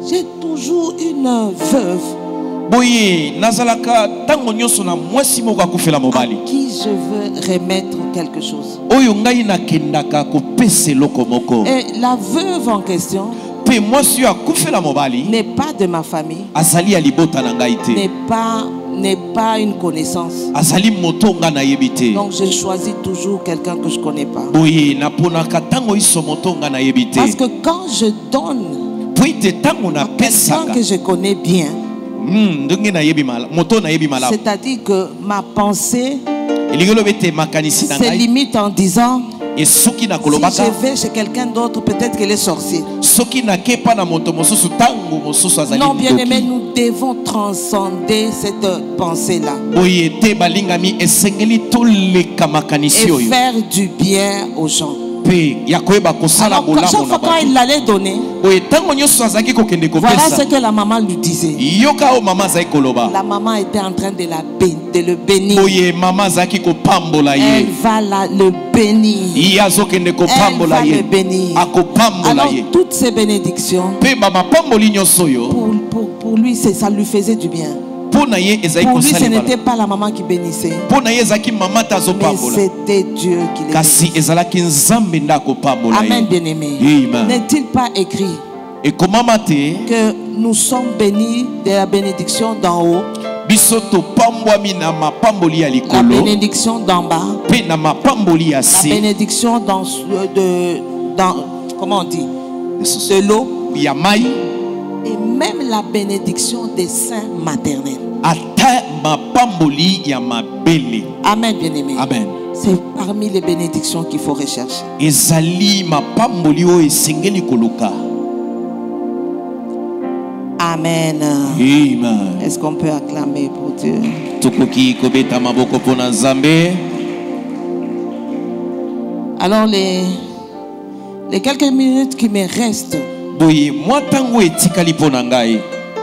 j'ai toujours une veuve à qui je veux remettre quelque chose. Et la veuve en question n'est pas de ma famille, n'est pas une connaissance. Donc je choisis toujours quelqu'un que je ne connais pas. Parce que quand je donne à quelqu'un que je connais bien, c'est-à-dire que ma pensée se limite en disant, si je vais chez quelqu'un d'autre, peut-être qu'elle est sorcier. Non, bien aimé, nous devons transcender cette pensée-là et faire du bien aux gens. Alors, chaque fois quand il allait donner, voilà ce que la maman lui disait. La maman était en train de le bénir. Elle va le bénir. Elle va le bénir. Alors toutes ces bénédictions, pour lui, ça lui faisait du bien. Pour lui, ce n'était pas la maman qui bénissait, mais c'était Dieu qui les bénissait. Amen, bien-aimé. N'est-il pas écrit que nous sommes bénis de la bénédiction d'en haut, la bénédiction d'en bas, la bénédiction dans comment on dit, de l'eau, et même la bénédiction des seins maternels. Amen, bien-aimé. Amen. C'est parmi les bénédictions qu'il faut rechercher. Amen. Amen. Est-ce qu'on peut acclamer pour Dieu? Alors les quelques minutes qui me restent,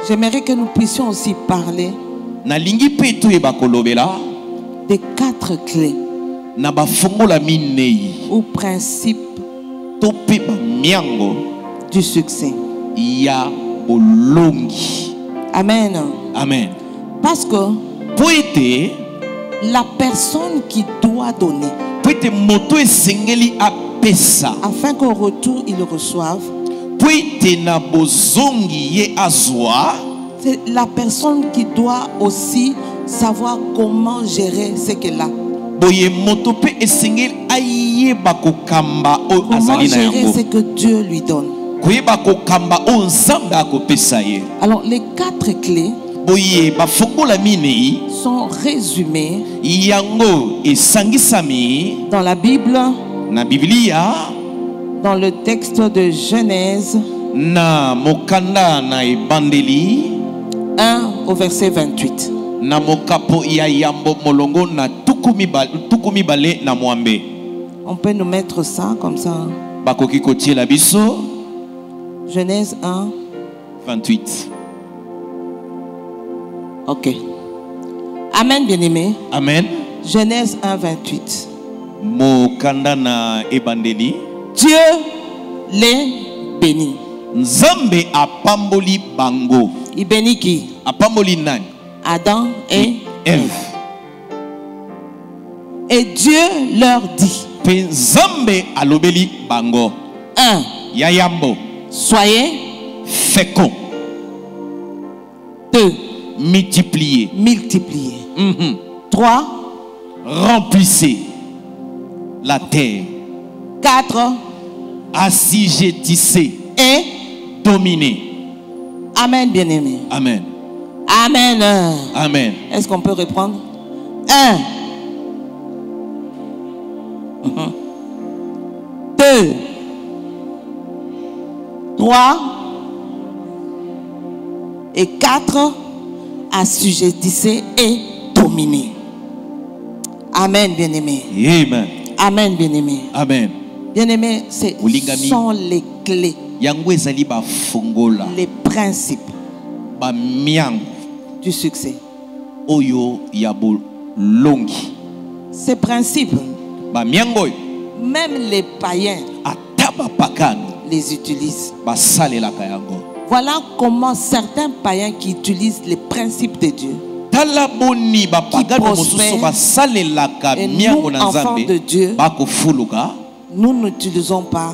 j'aimerais que nous puissions aussi parler des 4 clés ou principes du succès. Amen. Amen. Parce que la personne qui doit donner, afin qu'au retour il reçoive, c'est la personne qui doit aussi savoir comment gérer ce qu'elle a. boye moto pe esengeli ayeba kokamba o Comment azali na gérer yango ce que Dieu lui donne? koyeba kokamba o nzambe akopesa ye. Alors, les 4 clés Boye bafongola minei sont résumées yango esangisami dans la Bible, na Biblia, dans le texte de Genèse na mokanda na ebandeli 1 au verset 28. na mokapo ya yambo molongo na tukumi bale na mwambe. On peut nous mettre ça comme ça. Bakoki kotiela biso Genèse 1. 28. Ok. Amen, bien-aimé. Amen. Genèse 1, 28. Mokanda na ebandeli. Dieu les bénit. Nzambe apamboli bango. Il bénit qui? Apamboli nani? Adam et Ève. Et Dieu leur dit. Pe Nzambe alobeli bango. 1. Ya yambo. Soyez Fécond. 2. Multipliez. Multipliez. 3. Remplissez la terre. 4. Assujettissez. Et Dominez. Amen, bien-aimé. Amen. Amen. Amen. Est-ce qu'on peut reprendre? 1. 2. 3. Et 4. Assujettissez et dominez. Amen, bien-aimé. Amen. Amen, bien-aimé. Amen. Bien-aimé, ce sont les clés, Yango ezali ba fongola. les principes Ba miango. du succès. Oyo yabo longi. Ces principes, Ba miango même les païens ataba pakano. les utilisent. Ba salelaka yango. Voilà comment certains païens qui utilisent les principes de Dieu Tala boni ba pagano mosusu prospèrent. ba salelaka Et miango nous, na enfants de Nzambe. Dieu, Ba ko fuluka. nous n'utilisons pas,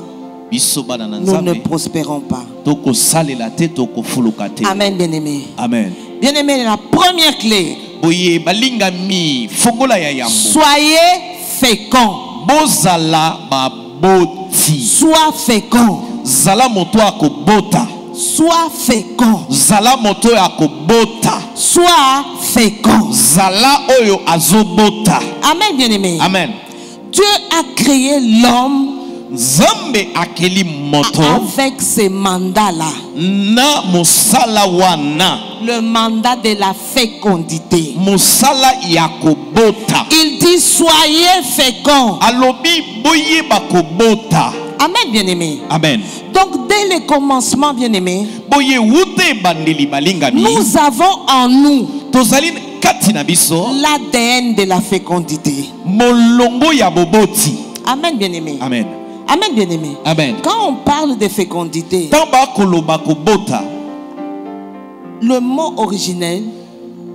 Biso bana na nous ne Nzambe. prospérons pas. Toko salela te toko fuluka te. Amen, bien-aimé. Amen. Bien-aimé, la première clé, Boye balinga mi fongola ya yambo. soyez féconds. Bozala baboti. Sois fécond. Zala moto akobota. Sois fécond. Zala moto akobota. Sois fécond. Zala oyo azobota. Amen, bien-aimé. Amen. Dieu a créé l'homme Nzambe akeli moto avec ces mandats-là. na mosala wana. Le mandat de la fécondité. Mosala yakobota. Il dit soyez féconds. Alobi boye bakobota. Amen, bien-aimé. Amen. Donc, dès le commencement, bien-aimé, Boye wute bandeli balingami. nous avons en nous Tozali kati na biso l'ADN de la fécondité. molongo ya boboti. Amen, bien-aimé. Amen. Amen, bien-aimé. Amen. Quand on parle de fécondité, Tamba koloba kobota. le mot originel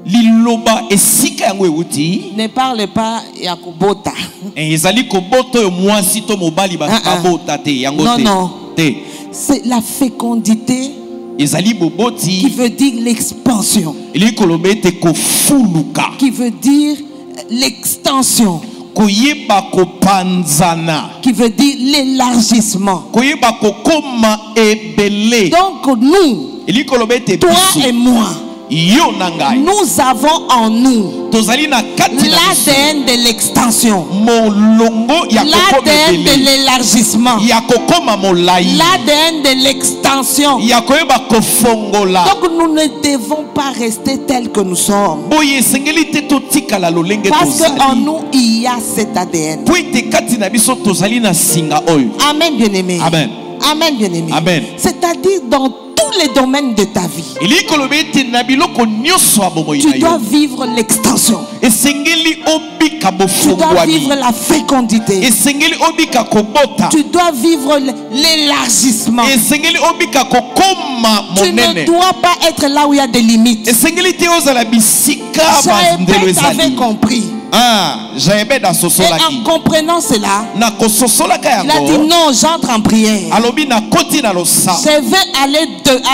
Liloba esika yango ewuti. ne parle pas Yakubota. Ezali kobota yo mwasi to mobali babota te yango Non, te. non. Te. C'est la fécondité Ezali qui boboti. veut dire l'expansion, Eli kolobe te kofuluka. qui veut dire l'extension, Koyeba kopanzana. qui veut dire l'élargissement. Koyeba kokoma ebele. Donc nous, Eli kolobe te toi biso. et moi, Yo nangai. nous avons en nous Tozali na kati na biso. l'ADN de l'extension, Molongo ya kokoma l'ADN de ebele. l'élargissement, Ya kokoma molai. l'ADN de l'extension. Ya koyeba kofongola. Donc nous ne devons pas rester tels que nous sommes. Boye sengeli te totikala lolenge Parce qu'en tozali. nous, il y a cet ADN. Po ete kati na biso tozali na singa oyo. Amen, bien-aimé. Amen. Amen, bien-aimé. Amen. C'est-à-dire dans tous les domaines de ta vie, Eli kolobe ete na biloko nyonso ya bomoi tu na dois yo. vivre l'extension. Esengeli obika Tu dois bofongwami. vivre la fécondité. Esengeli obika kobota. Tu dois vivre l'élargissement. Esengeli obika kokoma Tu ne monene. dois pas être là où il y a des limites. Esengeli te ozala bisika Jaëbeth bandelo avait ezali. compris. jaebe da sosolaki. Et en comprenant cela, Na kososolaka il a dit yango. non, j'entre en prière. Alobi na koti na losa. Je vais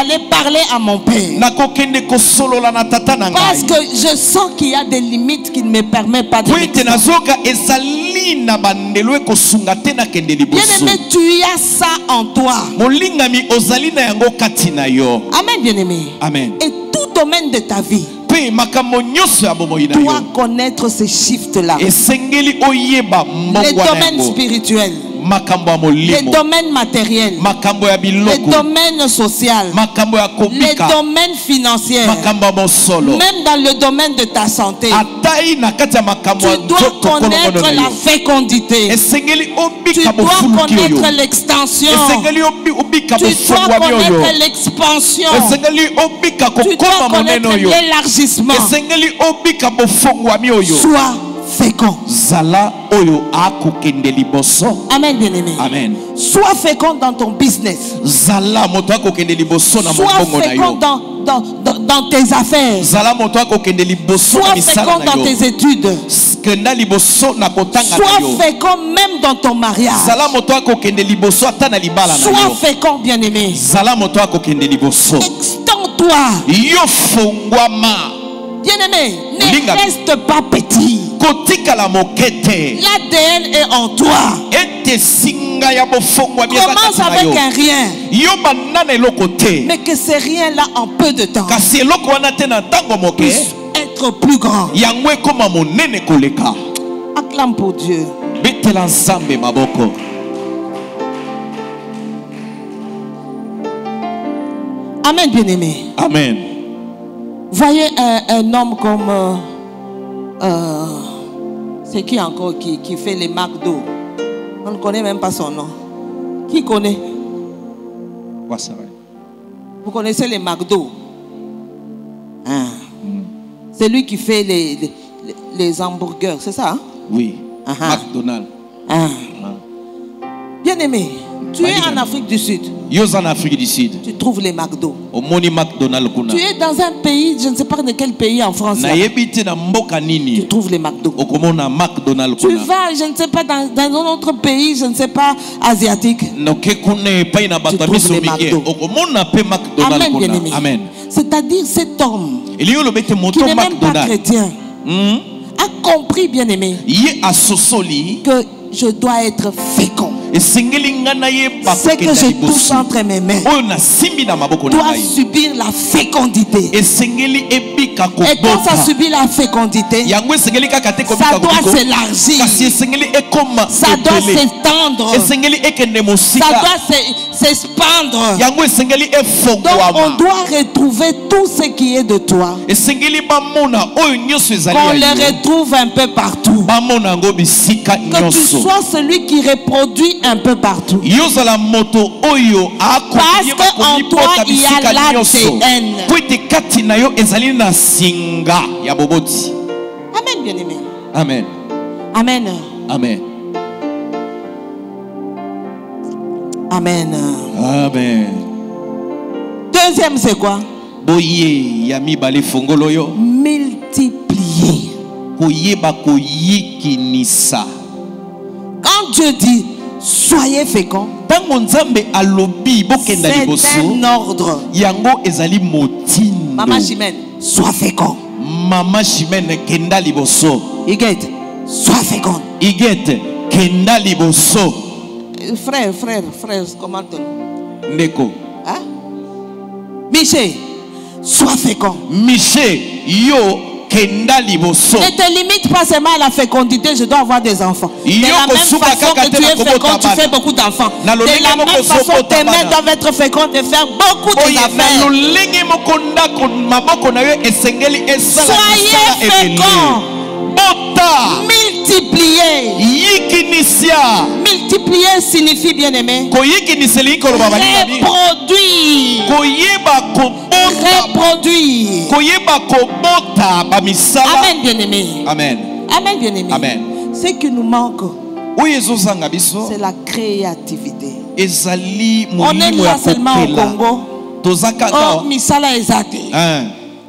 aller parler à mon père. Na kokende kosolola na tata na ngai. Parce que je sens qu'il y a des limites qui ne me permettent pas de Kwete l'extendre. nazoka ezali na bandelo ekosunga te na kende liboso. Bien-aimé, tu as ça en toi. Molingami ozali na yango kati na yo. Amen, bien-aimé. Amen. Et tout domaine de ta vie Pe makambo nyonso ya bomoi na doit yo. connaître ces shifts-là. Esengeli oyeba Les mbongwa na domaines yango. spirituels, Makambo ya les molimo. domaines matériels, Makambo ya les biloko. domaines sociaux, Makambo ya les kobika. domaines financiers, Makambo ya mosolo. même dans le domaine de ta santé. Atai na kati ya makambo ya Tu dois nzoto connaître kolongono na la yo. fécondité. Esengeli Tu obika dois bofuluki oyo. connaître l'extension. Esengeli obika Tu dois bofungwami oyo. connaître l'expansion. Esengeli obika Tu dois kokoma monene connaître oyo. l'élargissement. Esengeli obika bofungwami oyo. Sois fécond. Zala oyo akokende liboso. Amen, bien-aimé. Amen. Sois fécond dans ton business. Zala moto akokende liboso na Sois mobongo na fécond yo. dans tes affaires. Zala moto akokende liboso na Sois misala fécond na dans yo. tes études. Kenda liboso na kotanga na Sois yo. fécond même dans ton mariage. Zala moto akokende liboso ata na libala na Sois yo. fécond, bien-aimé. Zala moto akokende liboso. Extends-toi. Yo fungwama. Bien-aimé, Linga. ne reste pas petit. Kotika la mokete. L'ADN est en toi. Ete singa ya bofungwami Commence avec un rien. yo banana eloko te. Mais que ces rien-là en peu de temps Kasi eloko wana te na ntango moke. puissent être plus grand. Yango ekoma monene koleka. Acclame pour Dieu. Betela nzambe maboko. Amen, bien-aimé. Amen. Voyez un homme comme c'est qui encore qui fait les McDo. On ne connaît même pas son nom. Qui connaît? Vous connaissez les McDo? Hein? C'est lui qui fait les hamburgers, c'est ça? Hein? Oui. Ah. McDonald's. Hein? Bien-aimé, tu es en Afrique du Sud. Yo en Afrique du Sud. Tu trouves les McDo. Au moni McDonald's kuna. Tu es dans un pays, je ne sais pas de quel pays en France. Na yebite na mboka Tu nini. trouves les McDo. Okomona McDonald's Tu kuna. vas, je ne sais pas, dans un autre pays, je ne sais pas, asiatique. Noke kune pa ina Tu bata trouves biso les mike. McDo. Okomona pe McDonald's Amen, kuna. bien-aimé. Amen. C'est-à-dire cet homme Il y a le bete qui moto n'est même pas McDonald's. chrétien a compris, bien-aimé, Ye asosoli. que je dois être fécond. Esengeli ngana ye Ce que je touche entre mes mains Oyo na simbi na maboko na doit ngai. subir la fécondité. Esengeli ebika Et quand ça kobota. subit la fécondité, Yango esengeli kaka te ça kobika doit kobiko. s'élargir. Kasi esengeli ekoma Ça doit ebele. s'étendre. Esengeli ekende Ça mosika. doit s'expandre. Yango esengeli Donc on efongwama. doit retrouver tout ce qui est de toi. Esengeli bamona oyo nyonso ezali Qu'on ya le yo. retrouve un peu partout. Bamona yango bisika Que tu nyonso. sois celui qui reproduit un peu partout. Yozala moto oyo Parce que en toi, il y a l'ADN. po ete kati na yo ezali na singa ya boboti. Amen, bien-aimé. Amen. Amen. Amen. Amen. Amen. Deuxième, c'est quoi? Boye ya mibale fongolo yo Multiplier. koyeba koyikinisa. Quand Dieu dit soyez féconds, Tango nzambe alobi bokenda c'est liboso un ordre. yango ezali motindo. Maman Chimène, sois fécond. Mama Chimene kenda liboso. Iguette, sois fécond. Igete kenda liboso. Frère, comment te Ndeko. hein? Miché, sois fécond. Miché yo kenda liboso. Ne te limite pas seulement à la fécondité, je dois avoir des enfants. De la même façon que tu es fécond, tu fais beaucoup d'enfants. De la même façon, tes mains doivent être fécondes et faire beaucoup d'affaires. Soyez féconds. Multiplier. Multiplier signifie, bien-aimé, reproduire. Amen, bien-aimé. Amen. Amen, bien-aimé. Amen. Ce qui nous manque, C'est c'est la créativité. ezali On est molimo là ya seulement au kopela. Congo. Tozakaka Oh, misala ezate. hein,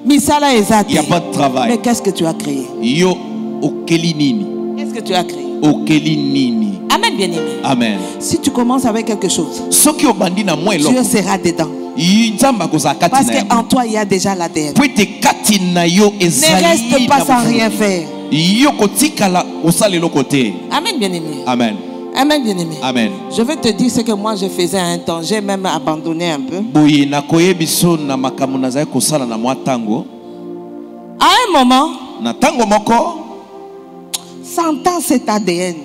Misala ezate. y a pas de travail. Mais qu'est-ce que tu as créé? Yo okeli nini? Qu'est-ce que tu as créé? Okeli nini? Amen, bien-aimé. Amen. Si tu commences avec quelque chose, Soki obandi na mwa Dieu eloko. sera dedans. Nzamba koza kati Parce na yango. qu'en toi, il y a déjà l'ADN. Po ete kati na yo Ne ezali. reste pas sans rien faire. Yo kotikala osala eloko te. Amen, bien-aimé. Amen. Amen, bien-aimé. Amen. Je vais te dire ce que moi je faisais à un temps. J'ai même abandonné un peu. Boye nakoye biso na makambo nazali kosala na mwa tango. À un moment, Na tango moko. sentant cet ADN,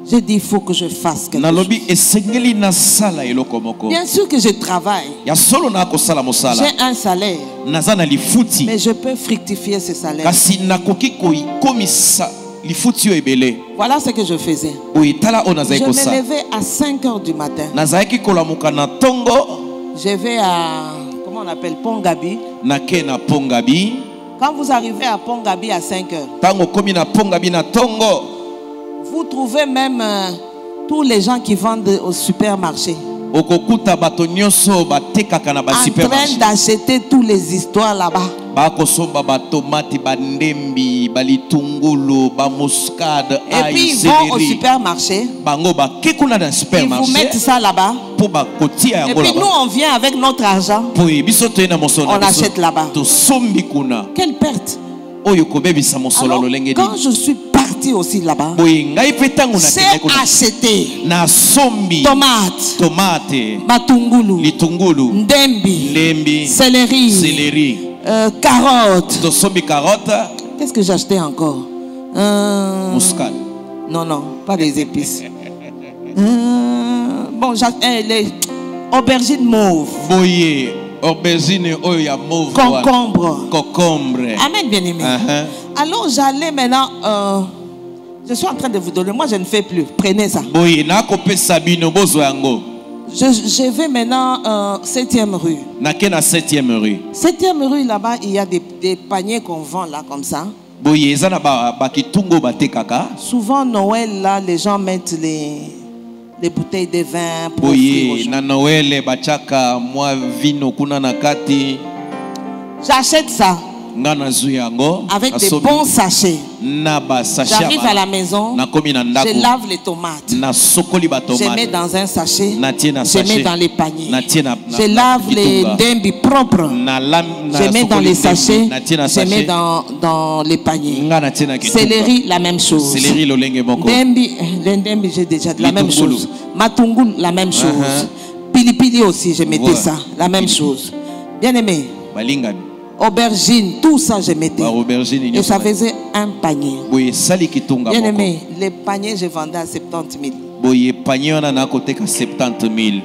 j'ai dit il faut que je fasse quelque Nalobi chose. esengeli na sala eloko moko. Bien sûr que je travaille. Ya solo na kosala mosala. J'ai un salaire, Naza na lifuti. mais je peux fructifier ce salaire. Kasi nakoki kokomisa lifuti yo ebele. Voilà ce que je faisais. Boye tala o Je nazali me kosala. levais à 5 heures du matin. Nazalaki kolamuka na tongo. Je vais à, comment on appelle, Pongabi. Nake na Pongabi. Quand vous arrivez à Pongabi à 5 heures, Tango komi na Pongabi na tongo. vous trouvez même tous les gens qui vendent au supermarché Okokuta bato nyonso batekaka na ba en train supermarché. d'acheter toutes les histoires là-bas. Bakosomba ba tomate, ba ndembi, ba litungulu, ba muscade, Et ail, puis ils vont au céleri. supermarché, Bango ba kekuna na ils vous supermarché. mettent ça là-bas. Po ba kotia Et yango puis nous, là-bas. on vient avec notre argent, Po biso to na mosolo. on achète là-bas. To sombi kuna. Quelle perte! Oyo kobebisa mosolo Alors, lolenge quand di. je suis parti aussi là-bas, Boye ngai pe tango na j'ai kende kuna. acheté Na sombi tomates, tomate, matungulu, litungulu, ndembi, ndembi, céleri, céleri. carottes. To sombi carotte, Qu'est-ce que j'ai acheté encore? muscade. Non, non, pas des épices. Bon, j'ai les aubergines mauves, Boye, aubergine oyo ya mauve. concombre. Concombre. Amen, bien-aimé. Alors j'allais maintenant, je suis en train de vous donner, moi je ne fais plus, prenez ça. Boye na kopesa bino bozo yango. Je vais maintenant 7e rue. Nake na 7e rue. 7e rue là-bas, il y a des paniers qu'on vend là comme ça. Boye eza na ba kitungo batekaka. Souvent Noël là, les gens mettent les bouteilles de vin pour offrir aux Boye gens. na Noël bachaka mwa vino kuna na kati. J'achète ça Nga na zu yango. avec des Asomi bons sachets. na ba sachet. J'arrive à la maison, Na komi na ndako. je lave les tomates. Na sokoli ba Je mets tomate. dans un sachet, Na tie na je mets sachet. dans les paniers. Na tie na Je lave les kitunga. ndembi propres. Na lam na Je mets dans sokoli les ndembi. sachets, Na tie na je mets sachet. dans les paniers. Nga na tie na kitunga. Céleri, la même chose. Céleri lolenge moko. Ndembi, j'ai déjà la même Litungulu. chose. Matungulu, la même chose. Pilipili aussi, je mettais Voilà. ça, la même chose. Bien aimé, Balingami. aubergine, tout ça je mettais. Ba aubergine Et nyonso. ça faisait un panier. Boye sali kitunga Bien moko. aimé, les paniers je vendais à 70 000. Boye panier wana na koteka 70 000.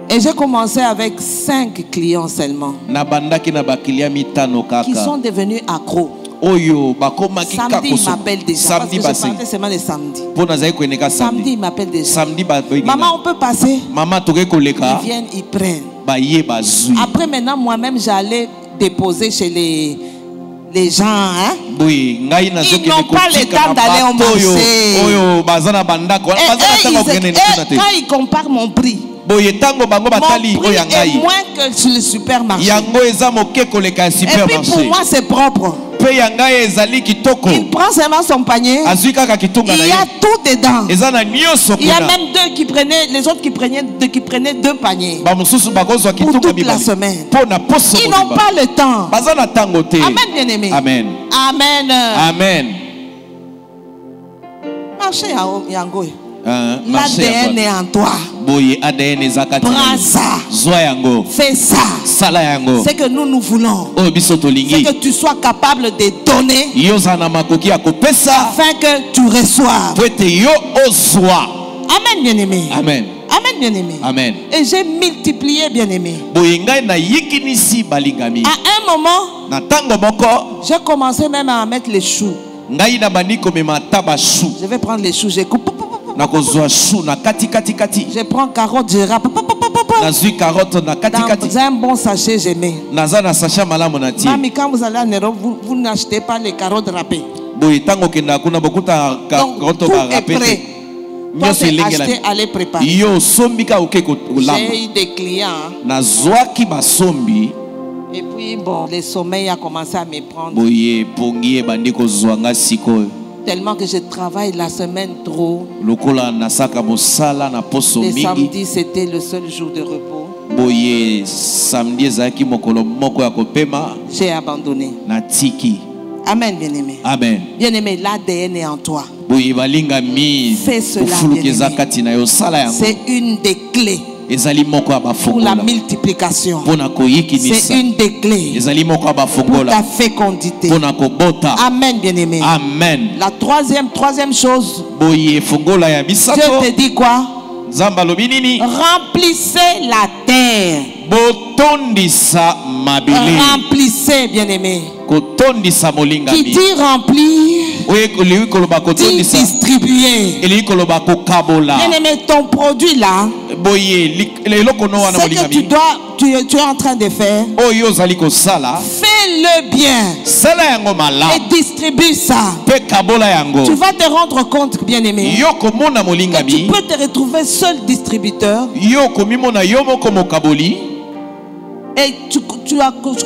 Et j'ai commencé avec 5 clients seulement Na bandaki na bakilia mitano qui sont kaka. devenus accros. Oyo bakomaki Samedi, ils kakoso. m'appellent déjà. Samedi Parce que je basi. partais seulement les samedis. Pona zai kweneka Samedi, samedi. ils m'appellent déjà. Samedi ba Maman, on peut passer. Mama toke Ils koleka viennent, ils prennent. ba ye bazui. Après, maintenant, moi-même, j'allais déposer chez les gens. Hein? Boye ngai na Ils zoki n'ont pas le temps d'aller au marché. Oyo bazana bandako. Et Bazana eux, tango kene na te. quand ils comparent mon prix, Boye tango bango mon batali prix oyo est ngai. moins que sur le supermarché. Yango eza moke koleka Et puis pour supermarché. moi, c'est propre. Pe yanga ezali kitoko. Il prend seulement son panier. Azui kaka kitunga na Il y ye. a tout dedans. Eza na nyonso Il y a kuna. même les autres qui prenaient 2 paniers. Ba mususu bakozwa Pour kitunga toute la mibale. semaine. Pona poso Ils n'ont pas le temps. baza na tango te. Amen, bien-aimé. Amen. Amen. Amen. Marché yango. Marché L'ADN est en toi. boye ADN ezaka Prends ça. zwa yango. Fais ça. Sala yango. C'est que nous voulons. Oyo biso C'est tolingi. que tu sois capable de donner Yoza na makoki ya kopesa. afin que tu reçoives. Po ete yo ozwa. Amen, bien-aimé. Amen. Amen, bien-aimé. Amen. Et j'ai multiplié, bien-aimé. Boye ngai na yikinisi balingami. À un moment, Na tango moko. j'ai commencé même à mettre les choux. Ngai na bandi komema taba chou. Je vais prendre les choux, je coupe. Na kozwa chou na kati. Je prends carottes, je râpe. Na zui carotte na kati. Dans un bon sachet, je mets. Naza na sacha malamu na ti. Mamie, quand vous allez en Europe, vous n'achetez pas les carottes râpées. Boye tango kenda kuna bokuta Donc, carotte tout ba est prêt. rapete. Toi, Nyonso c'est elengela. acheter, aller préparer. Yo sombi ka oke kolamba. J'ai eu des clients. Na zwaki basombi. Et puis, bon, le sommeil a commencé à me prendre. boye pongi bandi kozwanga sikoyo Tellement que je travaille la semaine trop. lokola nasaka mosala na poso Le mingi samedi, c'était le seul jour de repos. boye samedi ezalaki mokolo moko ya kopema J'ai abandonné. na tiki. Amen, bien-aimé. Amen. Bien-aimé, l'ADN est en toi. boye balingami Fais cela, kofulukeza bien-aimé. kati na yo sala yango C'est une des clés ezali moko ya pour la bafongola multiplication. mpona C'est koyikinisa une des clés ezali moko ya pour ta bafongola fécondité. mpona kobota. Amen, bien-aimé. Amen. La troisième chose, boye fongola ya Dieu misato te dit quoi? nzambe alobi nini? Remplissez la terre. botondisa mabele Remplissez, bien-aimé. kotondisa Qui molingami dit remplir, oyo elingi koloba dit kotondisa distribuer. elingi koloba kokabola. Bien-aimé, ton produit là, boye eloko no wana ce que tu es en train de faire, oyo ozali kosala fais-le bien sala yango et malamu distribue ça. mpe kabola yango Tu vas te rendre compte, bien-aimé, yo komona que tu molingami peux te retrouver seul distributeur yo komimona yo moko mokaboli et tu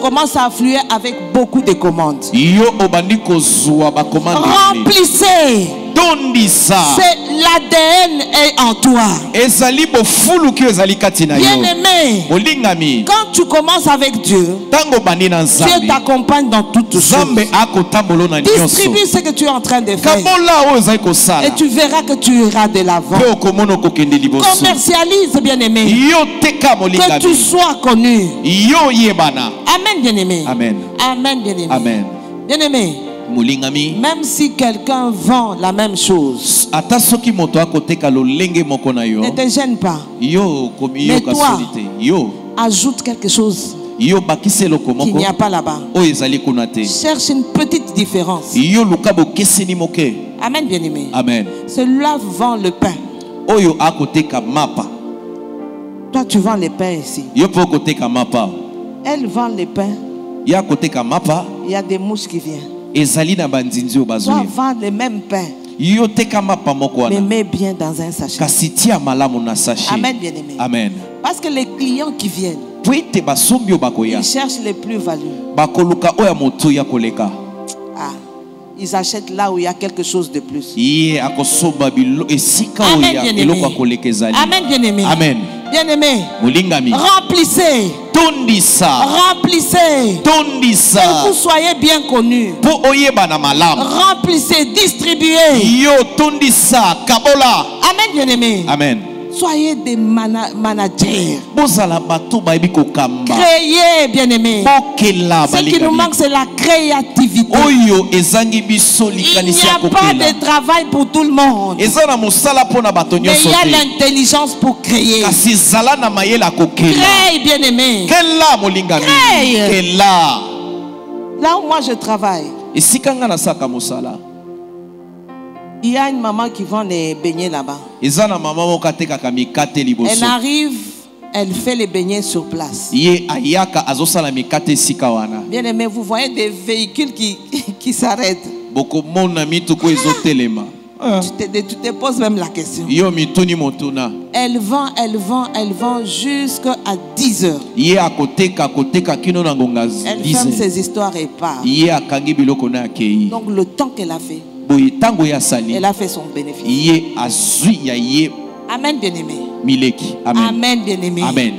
commences à affluer avec beaucoup de commandes. yo obandi kozwa bakomande Remplissez. tondisa C'est l'ADN est en toi. ezali bofuluki oyo ezali kati na yo Bien-aimé, molingami quand tu commences avec Dieu, ntango obandi na Dieu nzambe t'accompagne dans toutes choses. nzambe akotambola na nyonso Distribue ce que tu es en train de faire kabola oyo ezali kosala et tu verras que tu iras de l'avant. mpe okomona okokende liboso Commercialise, bien-aimé. yo teka Que tu molingami sois connu. yo yebana. Amen, bien-aimé. Amen. Amen, bien-aimé. Amen. Bien-aimé, molingami même si quelqu'un vend la même chose, ata soki moto akoteka lolenge moko na yo ne te gêne pas. yo komi Mais yo toi, kasoli te yo Ajoute quelque chose yo bakisi eloko qu'il moko n'y a pas là-bas. oyo ezali kuna te Cherche une petite différence. yo luka bokeseni moke. Amen, bien-aimé. Amen. Celui-là vend le pain. Oyo akoteka mapa Toi, tu vends les pains ici. yo mpo okoteka mapa Elle vend les pains. yo akoteka mapa Il y a des mouches qui viennent. ezali na banzinzi oyo Toi, bazwi vends les mêmes pains, yo teka mapa moko mais wana mets bien dans un sachet. kasi tia malamu na sachet. Amen, bien-aimé. Amen. Parce que les clients qui viennent, po ete basombi oyo bakoya ils cherchent les plus-values. bakoluka oyo ya motuya koleka Ah, ils achètent là où il y a quelque chose de plus. ye akosomba esika oyo Amen, ya bien-aimé. eloko akoleka ezali. Amen, bien-aimé. Amen. Bien-aimé, molingami remplissez, tondisa remplissez. Que tondisa vous soyez bien connus. mpo oyebana malamu Remplissez, distribuez. yo tondisa kabola. Amen, bien-aimé. Amen. Soyez des managers. bozala bato bayebi kokamba Créez, bien-aimé. bokela Ce qui nous manque, balingami c'est la créativité. oyo ezangi biso Il likanisi n'y ya a pas kokela de travail pour tout le monde. eza na mosala mpo na bato Mais il nyonso y a te l'intelligence pour créer. kasi ezala na mayele akokela. Crée, bien-aimé. kela molingami Crée. kela Là où moi je travaille, esika nga nasaka mosala il y a une maman qui vend les beignets là-bas. eza na mama moko atekaka mikate Elle liboso arrive, elle fait les beignets sur place. ye ayaka azosala mikate esika wana Bien-aimé, vous voyez des véhicules qui s'arrêtent. bokomona mituko ezotelema Tu te poses même la question. yo mituni motuna Elle vend jusqu'à 10 heures. ye akoteka kino na ngonga Elle ferme 10 ses histoires et part. ye akangi biloko na akei Donc le temps qu'elle a fait, boye ntango ye asali elle a fait son bénéfice. ye azwi ya ye Amen, bien-aimé. mileki. Amen. Amen, bien-aimé. Amen.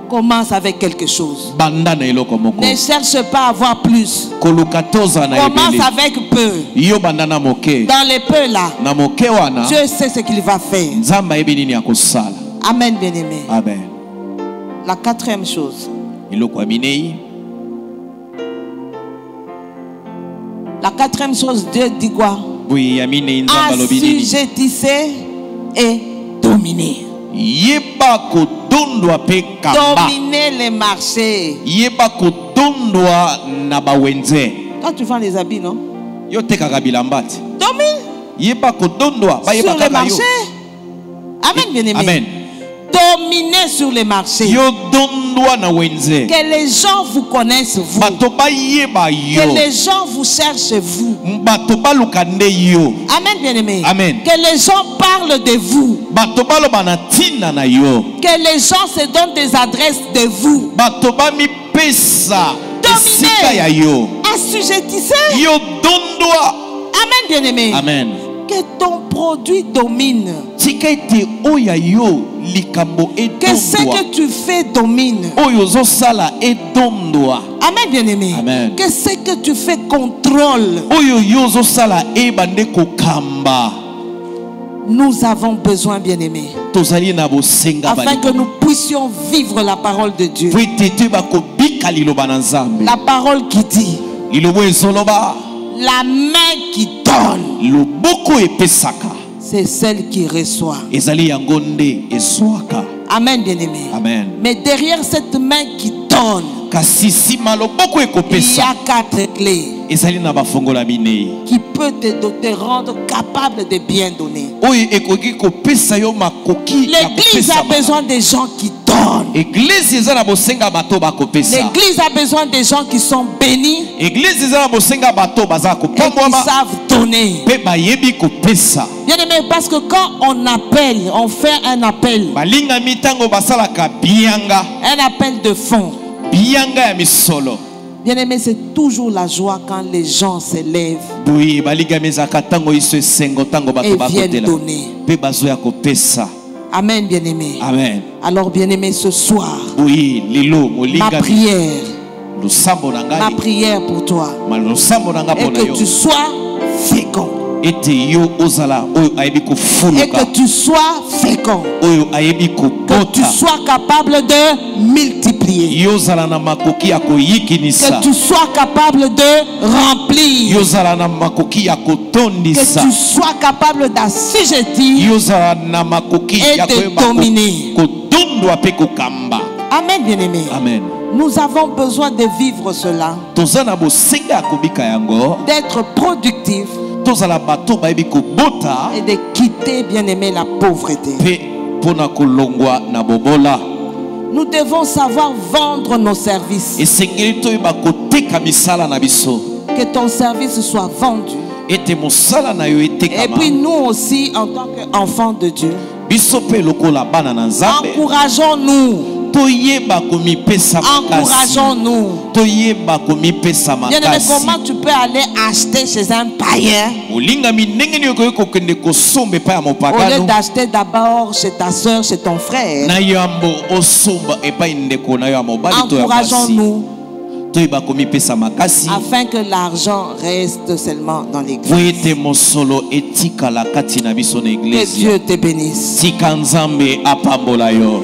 Commence avec quelque chose. Banda na eloko moko Ne cherche pas à avoir plus. koluka toza na Commence ebele avec peu. yo banda na moke Dans les peu là, na moke wana Dieu sait ce qu'il va faire. nzambe ayebi nini akosala. Amen, bien-aimé. Amen. La quatrième chose. eloko ya minei La quatrième chose, Dieu dit quoi? boye ya minei nzambe alobi nini Assujettissez et dominez. yeba kodondwa mpe kamba Dominez les marchés. yeba kodondwa na bawenze. Quand tu vends les habits, non? yo tekaka bilamba te Domine yeba kodondwa bayeba sur les kaka yo. marchés. Amen, bien-aimé. Amen. Dominez sur les marchés. yo dondwa na wenze Que les gens vous connaissent, vous. bato bayeba yo Que les gens vous cherchent, vous. bato baluka nde yo Amen, bien-aimé. Amen. Que les gens parlent de vous. bato baloba na ntina na yo Que les gens se donnent des adresses de vous. bato bamipesa esika ya dominez. yo. Assujettissez. Yo dondwa. Amen, bien-aimé. Amen. Que ton produit domine. Tika ete oya yo likambo Que ce edondwa. que tu fais domine. Oyo zosala edondwa. Amen, bien-aimé. Amen. Que ce que tu fais contrôle. Oyo yo zosala ebande kokamba. Nous avons besoin, bien-aimé, Tozali na bosenga afin que nous puissions vivre la parole de Dieu. po ete toyeba kobika liloba na Nzambe. La parole qui dit, Liloba ezoloba la main qui donne, loboko epesaka c'est celle qui reçoit. ezali yango nde ezwaka. Amen, bien-aimé. Amen. Mais derrière cette main qui donne, Kasi nsima loboko il y ekopesa a 4 clés ezali na bafongola minei qui peut te rendre capable de bien donner. oyo ekoki kopesa yo makoki ya L'église a kopesa. besoin des gens qui donnent. Eglise eza na bosenga bato bakopesa. L'église a besoin des gens qui sont bénis Eglise eza na bosenga bato baza et qui kopambwama savent donner. mpe bayebi kopesa. Bien aimé, parce que quand on appelle, on fait un appel balingami ntango basalaka biyanga de fonds. biyanga ya misolo Bien aimé, c'est toujours la joie quand les gens s'élèvent boye balingami ezalaka ntango iso esengo ntango bato et viennent bakotela donner. mpe bazoya kopesa. Amen, bien aimé. Amen. Alors, bien aimé, ce soir, boye lelo ma molingami prière, losambo na ma ngai prière pour toi losambo na ngai est mpona que yo tu sois fécond. ete yo ozala oyo ayebi Et kofuluka que tu sois fécond. oyo ayebi Que tu kobota sois capable de multiplier. yo ozala na makoki ya Que koyikinisa tu sois capable de remplir. yo ozala na makoki ya Que kotondisa tu sois capable d'assujettir yo ozala na makoki et ya de koyeba dominer. kodondwa mpe kokamba. Amen, bien-aimé. Amen. Nous avons besoin de vivre cela, toza na bosenga ya kobika yango d'être productif tozala bato bayebi kobota et de quitter, bien-aimé, la pauvreté. mpe mpona kolongwa na bobola. Nous devons savoir vendre nos services. esengeli toyeba koteka misala na biso Que ton service soit vendu. ete mosala na yo Et etekama. puis nous aussi, en tant qu'enfants de Dieu, biso mpe lokola bana na Nzambe encourageons-nous. toyeba komipesa makasi Encourageons-nous. toyeba komipesa Bien-aimé, makasi. comment tu peux aller acheter chez un païen olingami ndenge nini okoki kokende kosomba epai ya au lieu mopagano d'acheter d'abord chez ta soeur, chez ton frère? na yambo osomba epai ndeko na yo ya mobali to ya mwasi. Encourageons-nous toyeba komipesa makasi afin que l'argent reste seulement dans po l'église. ete mosolo etikala kati na biso na Que eglise. Dieu te bénisse. tika Nzambe apambola yo.